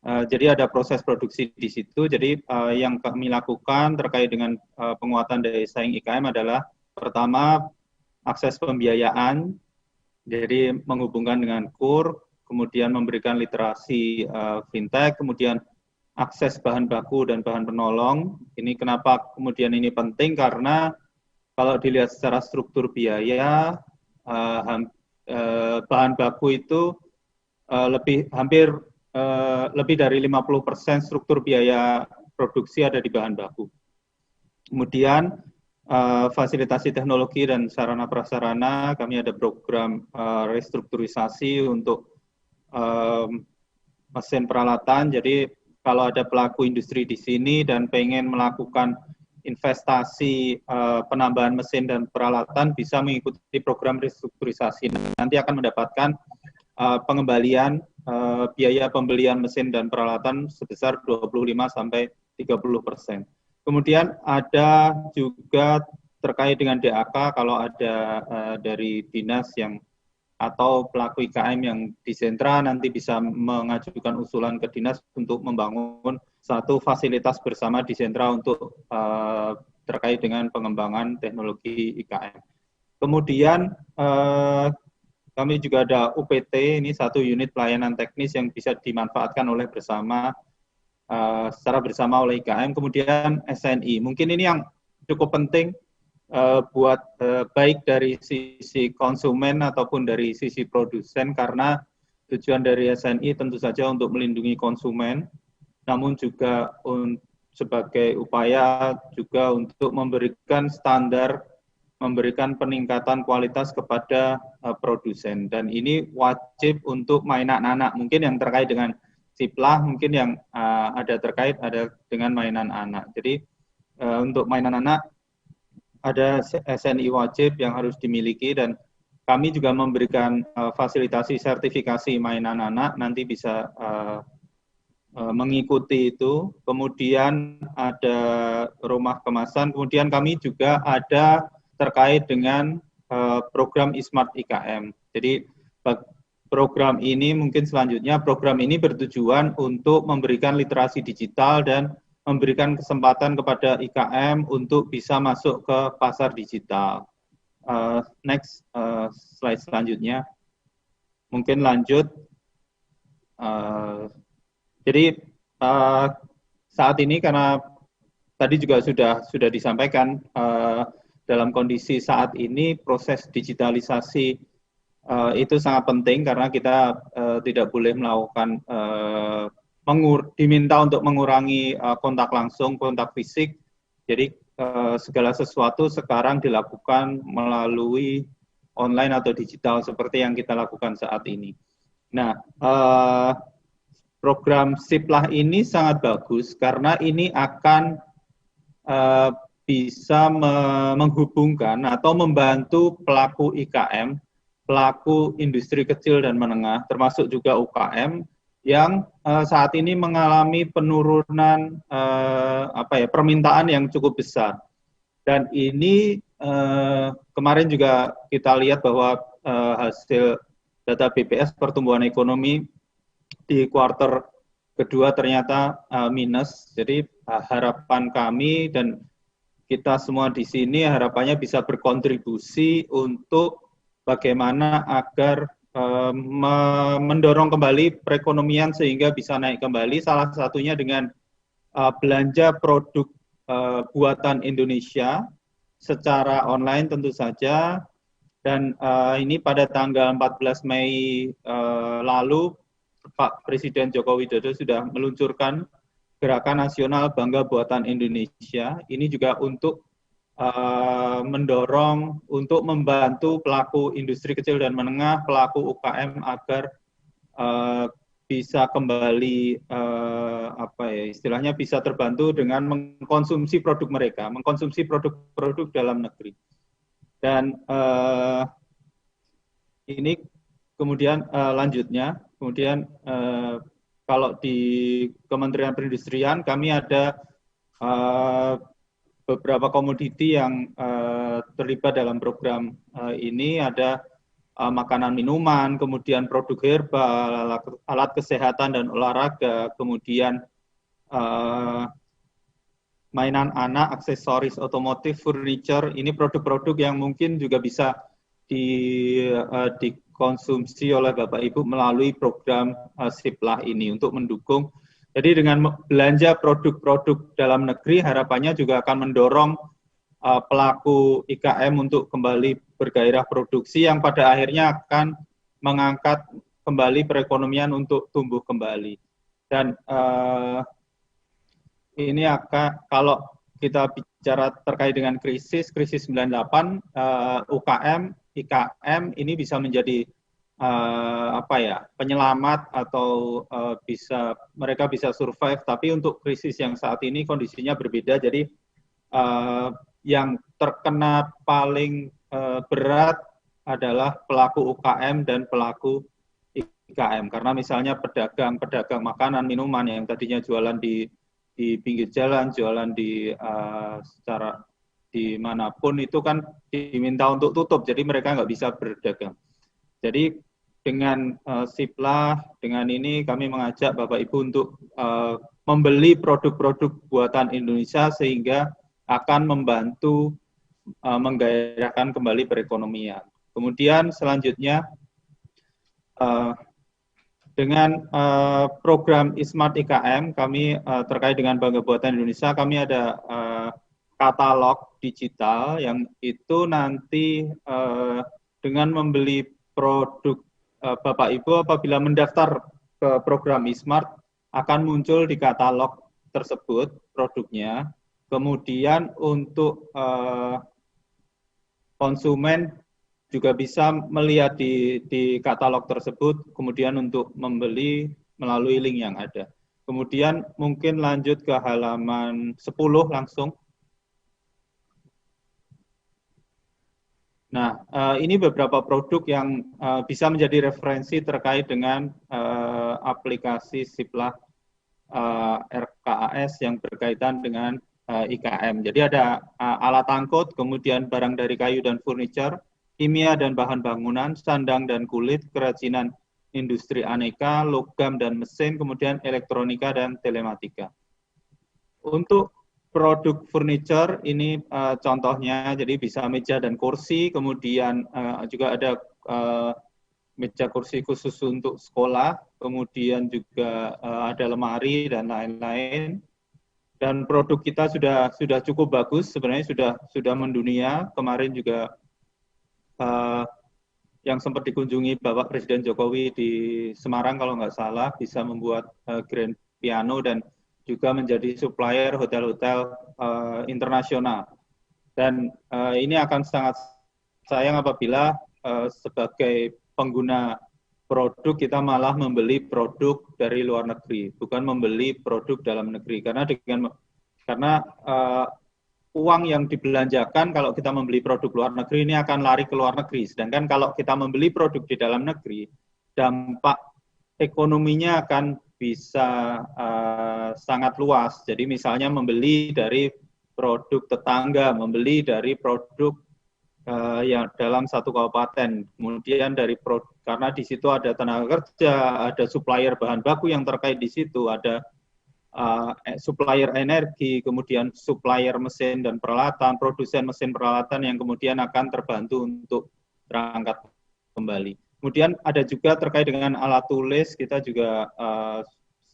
Jadi ada proses produksi di situ. Jadi yang kami lakukan terkait dengan penguatan daya saing IKM adalah pertama akses pembiayaan, jadi menghubungkan dengan KUR, kemudian memberikan literasi fintech, kemudian akses bahan baku dan bahan penolong. Ini kenapa kemudian ini penting, karena kalau dilihat secara struktur biaya, bahan baku itu lebih dari 50% struktur biaya produksi ada di bahan baku. Kemudian fasilitasi teknologi dan sarana prasarana, kami ada program restrukturisasi untuk mesin peralatan. Jadi kalau ada pelaku industri di sini dan pengen melakukan investasi penambahan mesin dan peralatan, bisa mengikuti program restrukturisasi. Nanti akan mendapatkan pengembalian biaya pembelian mesin dan peralatan sebesar 25-30%. Kemudian ada juga terkait dengan DAK, kalau ada dari dinas yang atau pelaku IKM yang di sentra nanti bisa mengajukan usulan ke dinas untuk membangun satu fasilitas bersama di sentra untuk terkait dengan pengembangan teknologi IKM. Kemudian kami juga ada UPT, ini satu unit pelayanan teknis yang bisa dimanfaatkan oleh secara bersama oleh IKM. Kemudian SNI, mungkin ini yang cukup penting buat baik dari sisi konsumen ataupun dari sisi produsen, karena tujuan dari SNI tentu saja untuk melindungi konsumen, namun juga sebagai upaya juga untuk memberikan standar, memberikan peningkatan kualitas kepada produsen. Dan ini wajib untuk mainan anak, mungkin yang terkait dengan Siplah, mungkin yang ada dengan mainan anak. Jadi untuk mainan anak ada SNI wajib yang harus dimiliki, dan kami juga memberikan fasilitasi sertifikasi mainan anak, nanti bisa mengikuti itu. Kemudian ada rumah kemasan, kemudian kami juga ada terkait dengan program eSmart IKM. Jadi program ini mungkin selanjutnya, program ini bertujuan untuk memberikan literasi digital dan memberikan kesempatan kepada IKM untuk bisa masuk ke pasar digital. Next, slide selanjutnya. Mungkin lanjut. Jadi saat ini karena tadi juga sudah disampaikan, dalam kondisi saat ini proses digitalisasi itu sangat penting, karena kita tidak boleh melakukan diminta untuk mengurangi kontak langsung, kontak fisik. Jadi segala sesuatu sekarang dilakukan melalui online atau digital seperti yang kita lakukan saat ini. Nah, program Siplah ini sangat bagus karena ini akan bisa menghubungkan atau membantu pelaku IKM, pelaku industri kecil dan menengah, termasuk juga UKM, yang saat ini mengalami penurunan permintaan yang cukup besar. Dan ini kemarin juga kita lihat bahwa hasil data BPS pertumbuhan ekonomi di kuartal kedua ternyata minus. Jadi harapan kami dan kita semua di sini harapannya bisa berkontribusi untuk bagaimana agar mendorong kembali perekonomian sehingga bisa naik kembali. Salah satunya dengan belanja produk buatan Indonesia secara online tentu saja. Dan ini pada tanggal 14 Mei lalu Pak Presiden Joko Widodo sudah meluncurkan Gerakan Nasional Bangga Buatan Indonesia. Ini juga untuk mendorong, untuk membantu pelaku industri kecil dan menengah, pelaku UKM agar bisa kembali istilahnya bisa terbantu dengan mengkonsumsi produk mereka, mengkonsumsi produk-produk dalam negeri. Dan ini kemudian lanjutnya, kemudian kalau di Kementerian Perindustrian kami ada beberapa komoditi yang terlibat dalam program ini, ada makanan minuman, kemudian produk herbal, alat kesehatan dan olahraga, kemudian mainan anak, aksesoris otomotif, furniture. Ini produk-produk yang mungkin juga bisa dikonsumsi oleh Bapak Ibu melalui program SIPLAH ini untuk mendukung. Jadi dengan belanja produk-produk dalam negeri, harapannya juga akan mendorong pelaku IKM untuk kembali bergairah produksi yang pada akhirnya akan mengangkat kembali perekonomian untuk tumbuh kembali. Dan ini akan, kalau kita bicara terkait dengan krisis 98, UKM, IKM ini bisa menjadi penyelamat atau mereka bisa survive. Tapi untuk krisis yang saat ini kondisinya berbeda. Jadi yang terkena paling berat adalah pelaku UKM dan pelaku IKM. Karena misalnya pedagang makanan, minuman yang tadinya jualan di pinggir jalan, jualan secara dimanapun itu kan diminta untuk tutup. Jadi mereka nggak bisa berdagang. Jadi dengan SIPLAH, dengan ini kami mengajak Bapak Ibu untuk membeli produk-produk buatan Indonesia sehingga akan membantu menggairahkan kembali perekonomian. Kemudian selanjutnya dengan program Smart IKM kami terkait dengan Bangga Buatan Indonesia, kami ada katalog digital yang itu nanti dengan membeli produk Bapak Ibu apabila mendaftar ke program Smart akan muncul di katalog tersebut produknya. Kemudian untuk konsumen juga bisa melihat di katalog tersebut, kemudian untuk membeli melalui link yang ada. Kemudian mungkin lanjut ke halaman 10 langsung. Nah, ini beberapa produk yang bisa menjadi referensi terkait dengan aplikasi SIPLAH RKAS yang berkaitan dengan IKM. Jadi ada alat angkut, kemudian barang dari kayu dan furniture, kimia dan bahan bangunan, sandang dan kulit, kerajinan industri aneka, logam dan mesin, kemudian elektronika dan telematika. Untuk produk furniture ini contohnya, jadi bisa meja dan kursi, kemudian juga ada meja kursi khusus untuk sekolah, kemudian juga ada lemari dan lain-lain. Dan produk kita sudah cukup bagus, sebenarnya sudah mendunia. Kemarin juga yang sempat dikunjungi Bapak Presiden Jokowi di Semarang kalau nggak salah, bisa membuat grand piano dan juga menjadi supplier hotel-hotel internasional. Dan ini akan sangat sayang apabila sebagai pengguna produk kita malah membeli produk dari luar negeri, bukan membeli produk dalam negeri. Karena uang yang dibelanjakan kalau kita membeli produk luar negeri ini akan lari ke luar negeri. Sedangkan kalau kita membeli produk di dalam negeri, dampak ekonominya akan bisa sangat luas. Jadi misalnya membeli dari produk tetangga, membeli dari produk yang dalam satu kabupaten. Kemudian karena di situ ada tenaga kerja, ada supplier bahan baku yang terkait di situ, ada supplier energi, kemudian supplier mesin dan peralatan, produsen mesin peralatan yang kemudian akan terbantu untuk berangkat kembali. Kemudian ada juga terkait dengan alat tulis, kita juga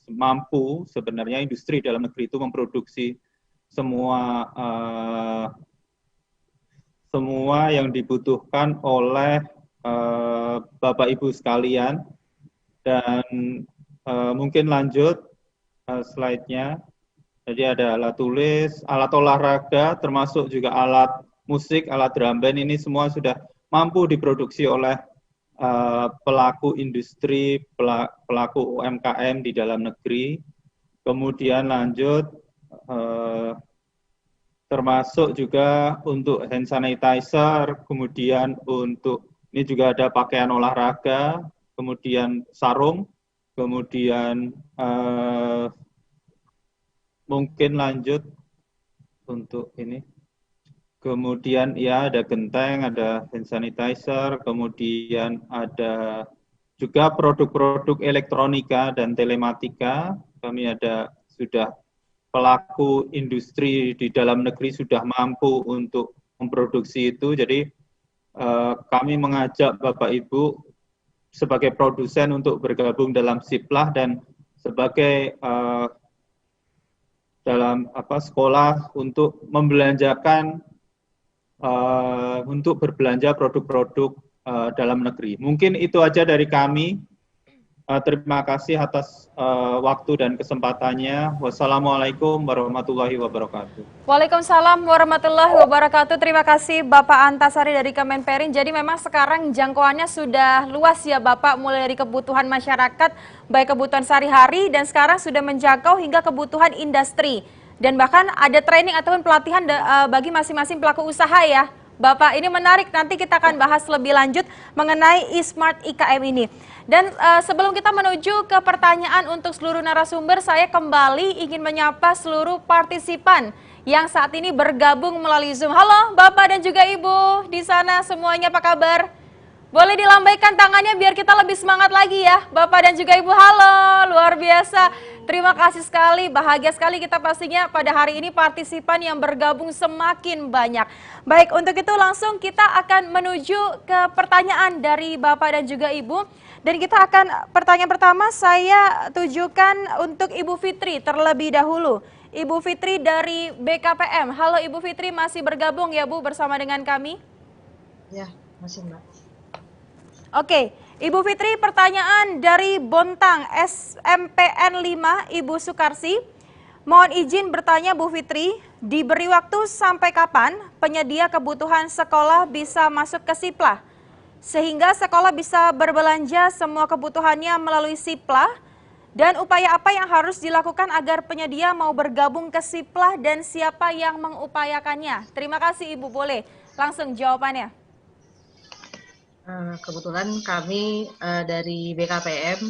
mampu sebenarnya industri dalam negeri itu memproduksi semua yang dibutuhkan oleh Bapak Ibu sekalian. Dan mungkin lanjut slide-nya. Jadi ada alat tulis, alat olahraga, termasuk juga alat musik, alat drum band, ini semua sudah mampu diproduksi oleh pelaku industri, pelaku UMKM di dalam negeri. Kemudian lanjut, termasuk juga untuk hand sanitizer, kemudian untuk, ini juga ada pakaian olahraga, kemudian sarung, kemudian mungkin lanjut untuk ini. Kemudian ya ada genteng, ada hand sanitizer, kemudian ada juga produk-produk elektronika dan telematika. Kami ada sudah pelaku industri di dalam negeri sudah mampu untuk memproduksi itu. Jadi kami mengajak Bapak Ibu sebagai produsen untuk bergabung dalam Siplah dan sebagai dalam sekolah untuk membelanjakan untuk berbelanja produk-produk dalam negeri. Mungkin itu aja dari kami. Terima kasih atas waktu dan kesempatannya. Wassalamualaikum warahmatullahi wabarakatuh. Waalaikumsalam warahmatullahi wabarakatuh. Terima kasih Bapak Antasari dari Kemenperin. Jadi memang sekarang jangkauannya sudah luas ya Bapak, mulai dari kebutuhan masyarakat, baik kebutuhan sehari-hari, dan sekarang sudah menjangkau hingga kebutuhan industri. Dan bahkan ada training ataupun pelatihan bagi masing-masing pelaku usaha ya. Bapak, ini menarik, nanti kita akan bahas lebih lanjut mengenai e-smart IKM ini. Dan sebelum kita menuju ke pertanyaan untuk seluruh narasumber, saya kembali ingin menyapa seluruh partisipan yang saat ini bergabung melalui Zoom. Halo Bapak dan juga Ibu di sana semuanya, apa kabar? Boleh dilambaikan tangannya biar kita lebih semangat lagi ya. Bapak dan juga Ibu, halo, luar biasa. Terima kasih sekali, bahagia sekali kita pastinya pada hari ini partisipan yang bergabung semakin banyak. Baik, untuk itu langsung kita akan menuju ke pertanyaan dari Bapak dan juga Ibu. Dan kita akan, pertanyaan pertama saya tujukan untuk Ibu Fitri terlebih dahulu. Ibu Fitri dari BKPM. Halo Ibu Fitri, masih bergabung ya Bu bersama dengan kami? Ya, masih Mbak. Oke, Ibu Fitri, pertanyaan dari Bontang SMPN 5, Ibu Sukarsi. Mohon izin bertanya Bu Fitri, diberi waktu sampai kapan penyedia kebutuhan sekolah bisa masuk ke Siplah? Sehingga sekolah bisa berbelanja semua kebutuhannya melalui Siplah, dan upaya apa yang harus dilakukan agar penyedia mau bergabung ke Siplah dan siapa yang mengupayakannya? Terima kasih Ibu, boleh langsung jawabannya. Kebetulan kami dari BKPM,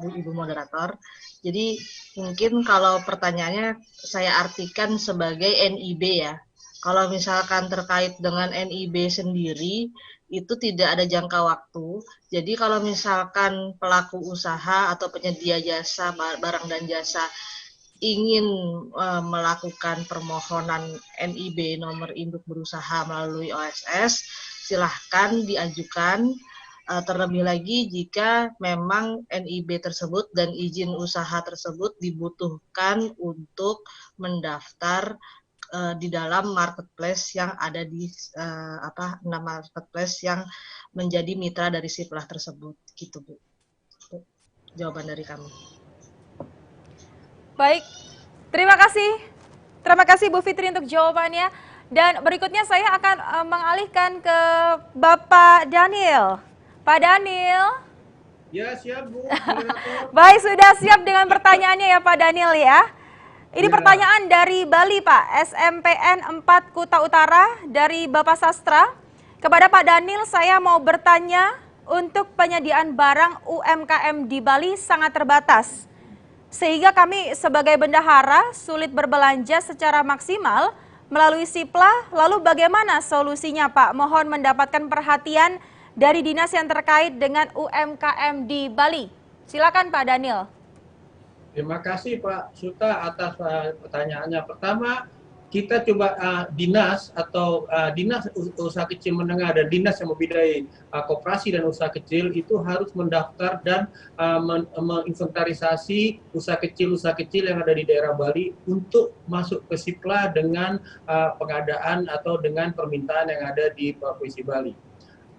Ibu Moderator, jadi mungkin kalau pertanyaannya saya artikan sebagai NIB ya. Kalau misalkan terkait dengan NIB sendiri, itu tidak ada jangka waktu. Jadi kalau misalkan pelaku usaha atau penyedia jasa, barang dan jasa ingin melakukan permohonan NIB nomor induk berusaha melalui OSS, silahkan diajukan, terlebih lagi jika memang NIB tersebut dan izin usaha tersebut dibutuhkan untuk mendaftar di dalam marketplace yang ada di marketplace yang menjadi mitra dari Siplah tersebut, gitu Bu. Itu jawaban dari kami. Baik, terima kasih Bu Fitri untuk jawabannya. Dan berikutnya saya akan mengalihkan ke Bapak Daniel. Pak Daniel. Ya, siap Bu. Baik, sudah siap dengan pertanyaannya ya Pak Daniel ya. Ini pertanyaan dari Bali Pak, SMPN 4 Kuta Utara dari Bapak Sastra. Kepada Pak Daniel, saya mau bertanya, untuk penyediaan barang UMKM di Bali sangat terbatas. Sehingga kami sebagai bendahara sulit berbelanja secara maksimal melalui Sipla, lalu bagaimana solusinya Pak? Mohon mendapatkan perhatian dari dinas yang terkait dengan UMKM di Bali. Silakan Pak Daniel. Terima kasih Pak Suta atas pertanyaannya. Pertama, kita coba dinas atau dinas usaha kecil menengah dan dinas yang membidangi koperasi dan usaha kecil itu harus mendaftar dan menginventarisasi usaha kecil yang ada di daerah Bali untuk masuk ke Sipla dengan pengadaan atau dengan permintaan yang ada di Provinsi Bali.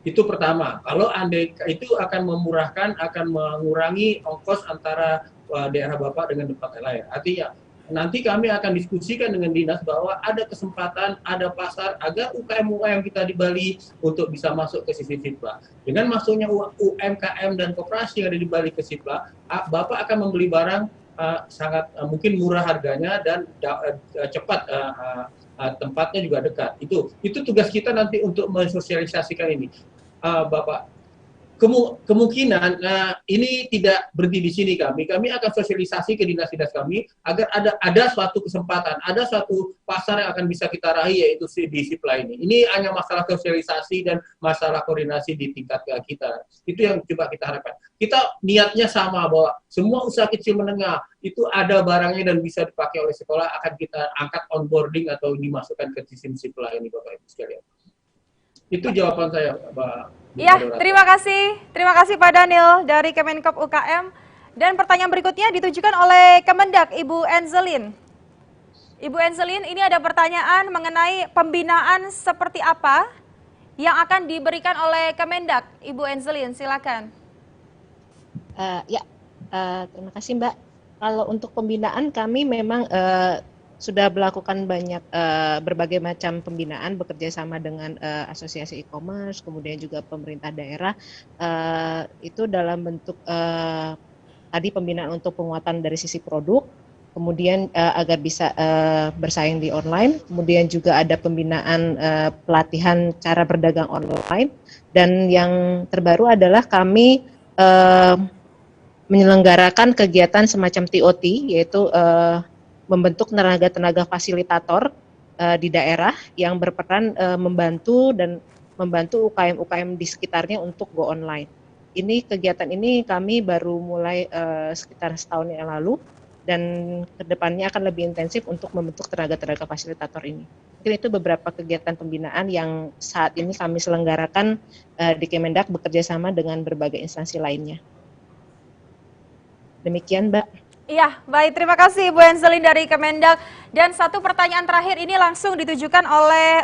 Itu pertama. Kalau andai itu akan memurahkan, akan mengurangi ongkos antara daerah Bapak dengan tempat lain. Artinya nanti kami akan diskusikan dengan dinas bahwa ada kesempatan, ada pasar agar UKM-UKM kita di Bali untuk bisa masuk ke sisi Sipla. Dengan masuknya UMKM dan koperasi yang ada di Bali ke Sipla, Bapak akan membeli barang sangat mungkin murah harganya dan cepat, tempatnya juga dekat. Itu tugas kita nanti untuk mensosialisasikan ini, Bapak. Kemungkinan ini tidak berhenti di sini kami akan sosialisasi ke dinas-dinas kami agar ada suatu kesempatan, ada suatu pasar yang akan bisa kita raih yaitu di Sipla ini. Ini hanya masalah sosialisasi dan masalah koordinasi di tingkat kita. Itu yang coba kita harapkan. Kita niatnya sama bahwa semua usaha kecil menengah itu ada barangnya dan bisa dipakai oleh sekolah akan kita angkat onboarding atau dimasukkan ke sistem Sipla ini Bapak Ibu sekalian. Itu jawaban saya, Mbak. Ya, terima kasih Pak Daniel dari Kemenkop UKM. Dan pertanyaan berikutnya ditujukan oleh Kemendak, Ibu Enzelin. Ibu Enzelin, ini ada pertanyaan mengenai pembinaan seperti apa yang akan diberikan oleh Kemendak. Ibu Enzelin, silakan. Terima kasih Mbak. Kalau untuk pembinaan kami memang sudah melakukan banyak berbagai macam pembinaan, bekerja sama dengan asosiasi e-commerce, kemudian juga pemerintah daerah, itu dalam bentuk tadi pembinaan untuk penguatan dari sisi produk, kemudian agar bisa bersaing di online, kemudian juga ada pembinaan pelatihan cara berdagang online, dan yang terbaru adalah kami menyelenggarakan kegiatan semacam TOT, yaitu membentuk tenaga-tenaga fasilitator di daerah yang berperan membantu UKM-UKM di sekitarnya untuk go online. Kegiatan ini kami baru mulai sekitar setahun yang lalu, dan kedepannya akan lebih intensif untuk membentuk tenaga-tenaga fasilitator ini. Mungkin itu beberapa kegiatan pembinaan yang saat ini kami selenggarakan di Kemendak bekerja sama dengan berbagai instansi lainnya. Demikian Mbak. Iya, baik. Terima kasih Bu Enzelin dari Kemendak. Dan satu pertanyaan terakhir ini langsung ditujukan oleh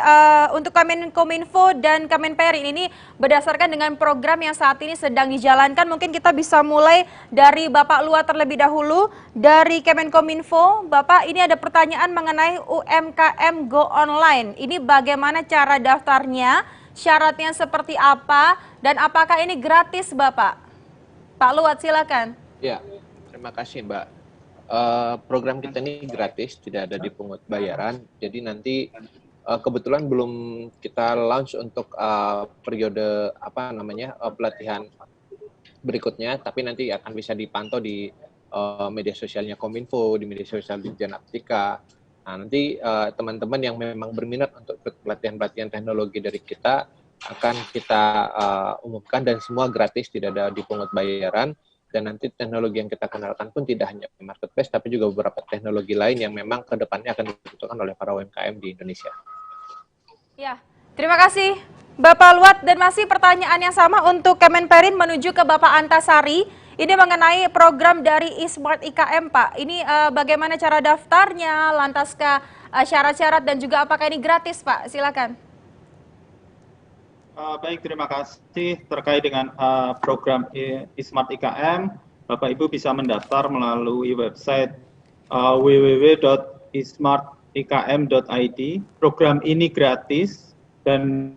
untuk Kemenkominfo dan Kemenperin. Ini berdasarkan dengan program yang saat ini sedang dijalankan. Mungkin kita bisa mulai dari Bapak Lua terlebih dahulu. Dari Kemenkominfo, Bapak, ini ada pertanyaan mengenai UMKM Go Online. Ini bagaimana cara daftarnya, syaratnya seperti apa, dan apakah ini gratis Bapak? Pak Luat, silakan. Ya, terima kasih Mbak. Program kita ini gratis, tidak ada dipungut bayaran. Jadi nanti kebetulan belum kita launch untuk periode pelatihan berikutnya, tapi nanti akan bisa dipantau di media sosialnya Kominfo, di media sosial Ditjen Aptika. Nah, nanti teman-teman yang memang berminat untuk pelatihan-pelatihan teknologi dari kita akan kita umumkan, dan semua gratis, tidak ada dipungut bayaran. Dan nanti teknologi yang kita kenalkan pun tidak hanya marketplace, tapi juga beberapa teknologi lain yang memang ke depannya akan dibutuhkan oleh para UMKM di Indonesia. Ya, terima kasih Bapak Luat. Dan masih pertanyaan yang sama untuk Kemenperin menuju ke Bapak Antasari. Ini mengenai program dari eSmart IKM Pak. Ini bagaimana cara daftarnya, lantaskah syarat-syarat, dan juga apakah ini gratis Pak? Silakan. Baik, terima kasih. Terkait dengan program eSmart IKM, Bapak Ibu bisa mendaftar melalui website www.esmartikm.id. Program ini gratis dan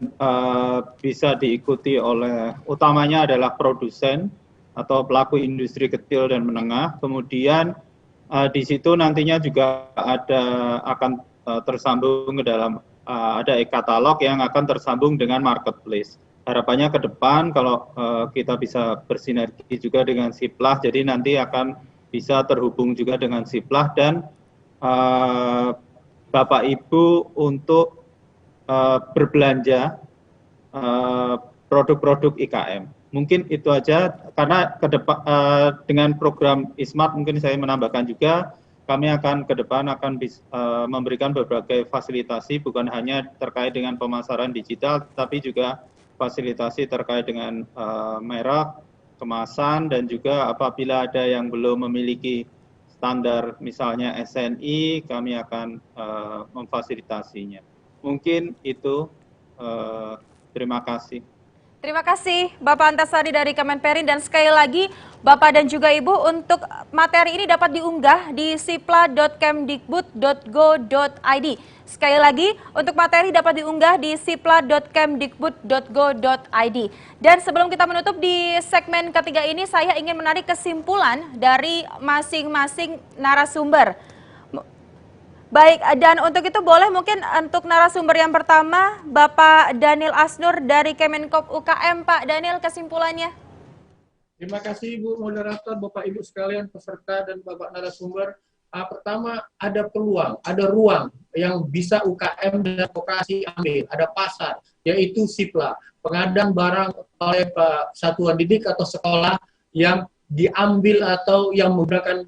bisa diikuti oleh, utamanya adalah produsen atau pelaku industri kecil dan menengah. Kemudian di situ nantinya juga akan tersambung ke dalam ada e-katalog yang akan tersambung dengan marketplace. Harapannya ke depan kalau kita bisa bersinergi juga dengan Siplah, jadi nanti akan bisa terhubung juga dengan Siplah, dan Bapak Ibu untuk berbelanja produk-produk IKM. Mungkin itu aja, karena ke depan dengan program Ismart mungkin saya menambahkan juga, kami akan ke depan akan memberikan berbagai fasilitasi, bukan hanya terkait dengan pemasaran digital, tapi juga fasilitasi terkait dengan merek, kemasan, dan juga apabila ada yang belum memiliki standar misalnya SNI, kami akan memfasilitasinya. Mungkin itu, terima kasih. Terima kasih Bapak Antasari dari Kemenperin, dan sekali lagi Bapak dan juga Ibu, untuk materi ini dapat diunggah di sipla.kemdikbud.go.id. Sekali lagi, untuk materi dapat diunggah di sipla.kemdikbud.go.id. Dan sebelum kita menutup di segmen ketiga ini, saya ingin menarik kesimpulan dari masing-masing narasumber. Baik, dan untuk itu boleh mungkin untuk narasumber yang pertama, Bapak Daniel Asnur dari Kemenkop UKM. Pak Daniel, kesimpulannya. Terima kasih Ibu Moderator, Bapak Ibu sekalian, peserta dan Bapak narasumber. Pertama, ada peluang, ada ruang yang bisa UKM dan koperasi ambil. Ada pasar, yaitu SIPLA, pengadaan barang oleh satuan didik atau sekolah yang diambil atau yang menggunakan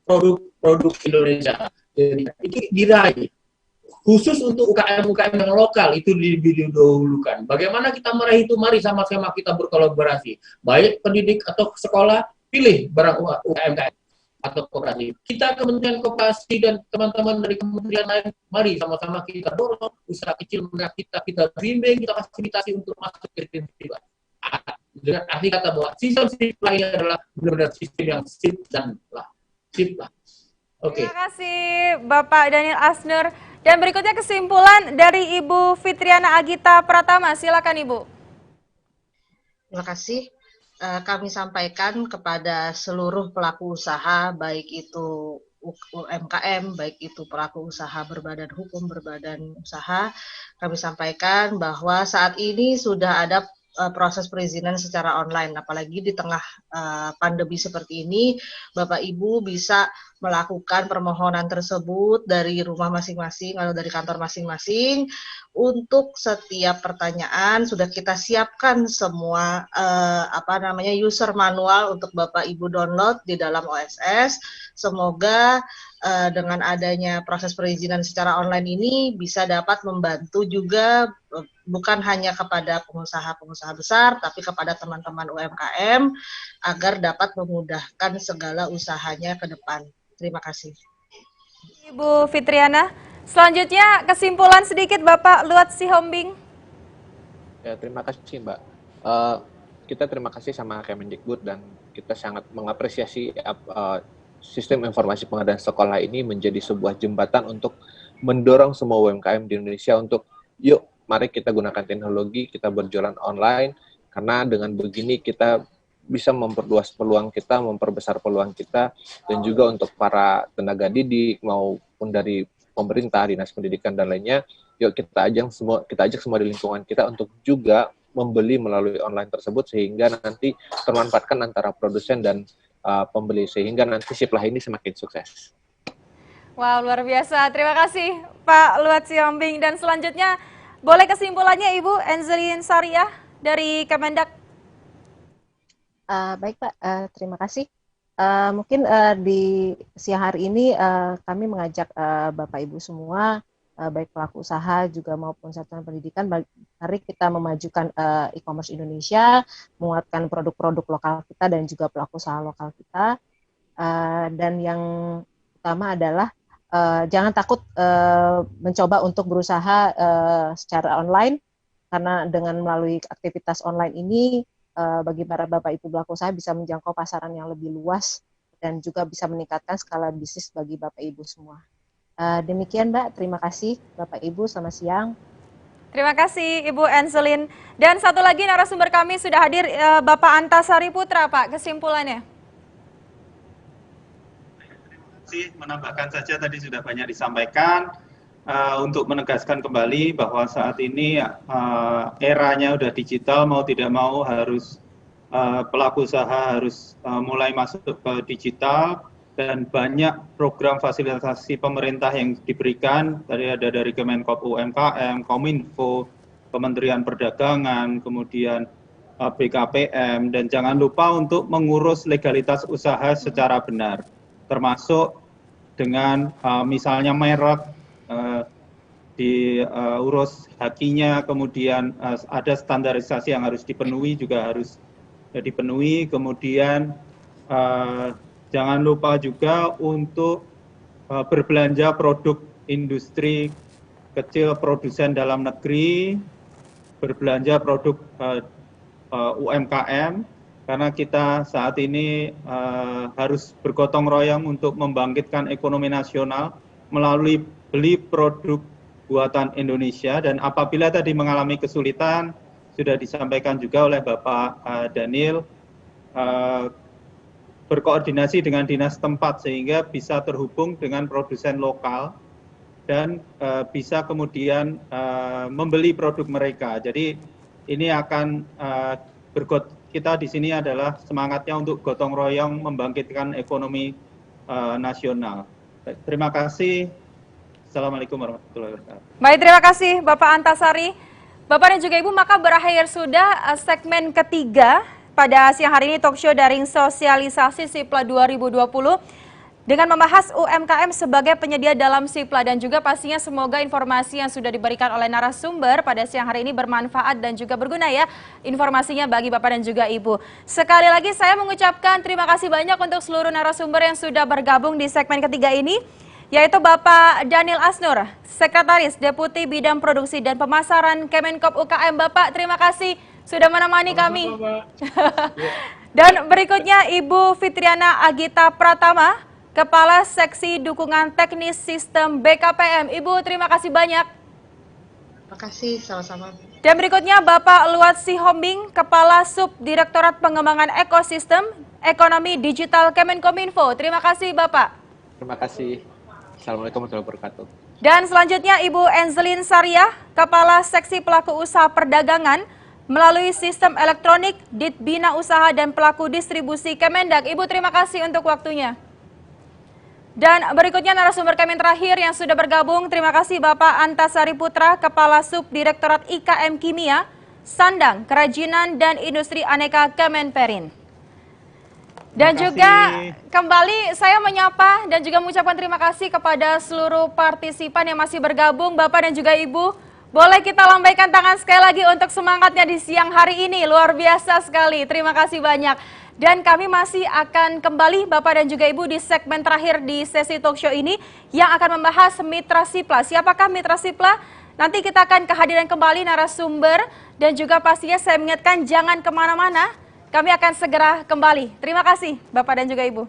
produk-produk Indonesia. Jadi, itu diraih. Khusus untuk UKM-UKM yang lokal itu didahulukan. Bagaimana kita meraih itu? Mari sama-sama kita berkolaborasi. Baik pendidik atau sekolah, pilih barang UKM atau koperasi. Kita Kementerian Koperasi dan teman-teman dari kementerian lain, mari sama-sama kita dorong usaha kecil menengah kita bimbing, kita fasilitasi untuk masuk ke SIPLA. Dengan arti kata bahwa sistem SIPLA ini adalah benar-benar sistem yang SIPLA. Oke. Terima kasih Bapak Daniel Asnur. Dan berikutnya kesimpulan dari Ibu Fitriana Agita Pratama. Silakan Ibu. Terima kasih. Kami sampaikan kepada seluruh pelaku usaha, baik itu UMKM, baik itu pelaku usaha berbadan hukum, berbadan usaha, kami sampaikan bahwa saat ini sudah ada proses perizinan secara online, apalagi di tengah pandemi seperti ini, Bapak Ibu bisa melakukan permohonan tersebut dari rumah masing-masing atau dari kantor masing-masing. Untuk setiap pertanyaan sudah kita siapkan semua user manual untuk Bapak Ibu download di dalam OSS. Semoga dengan adanya proses perizinan secara online ini bisa dapat membantu juga bukan hanya kepada pengusaha-pengusaha besar, tapi kepada teman-teman UMKM agar dapat memudahkan segala usahanya ke depan. Terima kasih. Ibu Fitriana. Selanjutnya kesimpulan sedikit Bapak Luat Sihombing. Ya, terima kasih Mbak. Kita terima kasih sama Kemendikbud dan kita sangat mengapresiasi sistem informasi pengadaan sekolah ini menjadi sebuah jembatan untuk mendorong semua UMKM di Indonesia untuk yuk mari kita gunakan teknologi, kita berjualan online, karena dengan begini kita bisa memperluas peluang kita, memperbesar peluang kita, dan juga untuk para tenaga didik maupun dari pemerintah, dinas pendidikan dan lainnya, yuk kita ajak semua di lingkungan kita untuk juga membeli melalui online tersebut sehingga nanti termanfaatkan antara produsen dan pembeli sehingga nanti SIPLA ini semakin sukses. Wow, luar biasa. Terima kasih Pak Luat Sihombing. Dan selanjutnya boleh kesimpulannya Ibu Enzlin Sariah dari Kemendak. Baik Pak, terima kasih. Mungkin di siang hari ini kami mengajak Bapak Ibu semua, baik pelaku usaha juga maupun satuan pendidikan, mari kita memajukan e-commerce Indonesia, menguatkan produk-produk lokal kita dan juga pelaku usaha lokal kita. Dan yang utama adalah jangan takut mencoba untuk berusaha secara online, karena dengan melalui aktivitas online ini bagi para Bapak Ibu pelaku usaha bisa menjangkau pasaran yang lebih luas dan juga bisa meningkatkan skala bisnis bagi Bapak Ibu semua. Demikian Mbak, terima kasih Bapak Ibu, selamat siang. Terima kasih Ibu Enzlin. Dan satu lagi narasumber kami sudah hadir, Bapak Antasari Putra, Pak, kesimpulannya. Terima kasih, menambahkan saja tadi sudah banyak disampaikan. Untuk menegaskan kembali bahwa saat ini eranya udah digital, mau tidak mau harus pelaku usaha harus mulai masuk ke digital. dan banyak program fasilitasi pemerintah yang diberikan. Tadi ada dari Kemenkop UMKM, Kominfo, Kementerian Perdagangan, kemudian BKPM, dan jangan lupa untuk mengurus legalitas usaha secara benar, termasuk dengan misalnya merek, diurus hakinya, kemudian ada standarisasi yang harus dipenuhi, juga harus dipenuhi, kemudian jangan lupa juga untuk berbelanja produk industri kecil produsen dalam negeri, berbelanja produk UMKM, karena kita saat ini harus bergotong royong untuk membangkitkan ekonomi nasional melalui beli produk buatan Indonesia. Dan apabila tadi mengalami kesulitan, sudah disampaikan juga oleh Bapak Daniel, berkoordinasi dengan dinas tempat sehingga bisa terhubung dengan produsen lokal dan bisa kemudian membeli produk mereka. Jadi ini akan kita di sini adalah semangatnya untuk gotong royong membangkitkan ekonomi nasional. Terima kasih. Assalamualaikum warahmatullahi wabarakatuh. Baik, terima kasih Bapak Antasari. Bapak dan juga Ibu, maka berakhir sudah segmen ketiga pada siang hari ini talk show daring sosialisasi SIPLA 2020 dengan membahas UMKM sebagai penyedia dalam SIPLA, dan juga pastinya semoga informasi yang sudah diberikan oleh narasumber pada siang hari ini bermanfaat dan juga berguna ya informasinya bagi Bapak dan juga Ibu. Sekali lagi saya mengucapkan terima kasih banyak untuk seluruh narasumber yang sudah bergabung di segmen ketiga ini, yaitu Bapak Daniel Asnur, Sekretaris Deputi Bidang Produksi dan Pemasaran Kemenkop UKM. Bapak, terima kasih sudah menemani kami. Dan berikutnya Ibu Fitriana Agita Pratama, Kepala Seksi Dukungan Teknis Sistem BKPM. Ibu, terima kasih banyak. Terima kasih, sama-sama. Dan berikutnya Bapak Luat Sihombing, Kepala Subdirektorat Pengembangan Ekosistem Ekonomi Digital Kemenkominfo. Terima kasih Bapak. Terima kasih. Assalamualaikum warahmatullahi wabarakatuh. Dan selanjutnya Ibu Enzlin Sariah, Kepala Seksi Pelaku Usaha Perdagangan melalui Sistem Elektronik Ditbina Usaha dan Pelaku Distribusi Kemendag. Ibu, terima kasih untuk waktunya. Dan berikutnya narasumber kami terakhir yang sudah bergabung, terima kasih Bapak Antasari Putra, Kepala Subdirektorat IKM Kimia, Sandang, Kerajinan dan Industri Aneka Kemenperin. Dan juga kembali saya menyapa dan juga mengucapkan terima kasih kepada seluruh partisipan yang masih bergabung, Bapak dan juga Ibu. Boleh kita lambaikan tangan sekali lagi untuk semangatnya di siang hari ini, luar biasa sekali, terima kasih banyak. Dan kami masih akan kembali Bapak dan juga Ibu di segmen terakhir di sesi talk show ini yang akan membahas Mitra SIPLA. Siapakah Mitra SIPLA? Nanti kita akan kehadiran kembali narasumber dan juga pastinya saya mengingatkan jangan kemana-mana. Kami akan segera kembali. Terima kasih Bapak dan juga Ibu.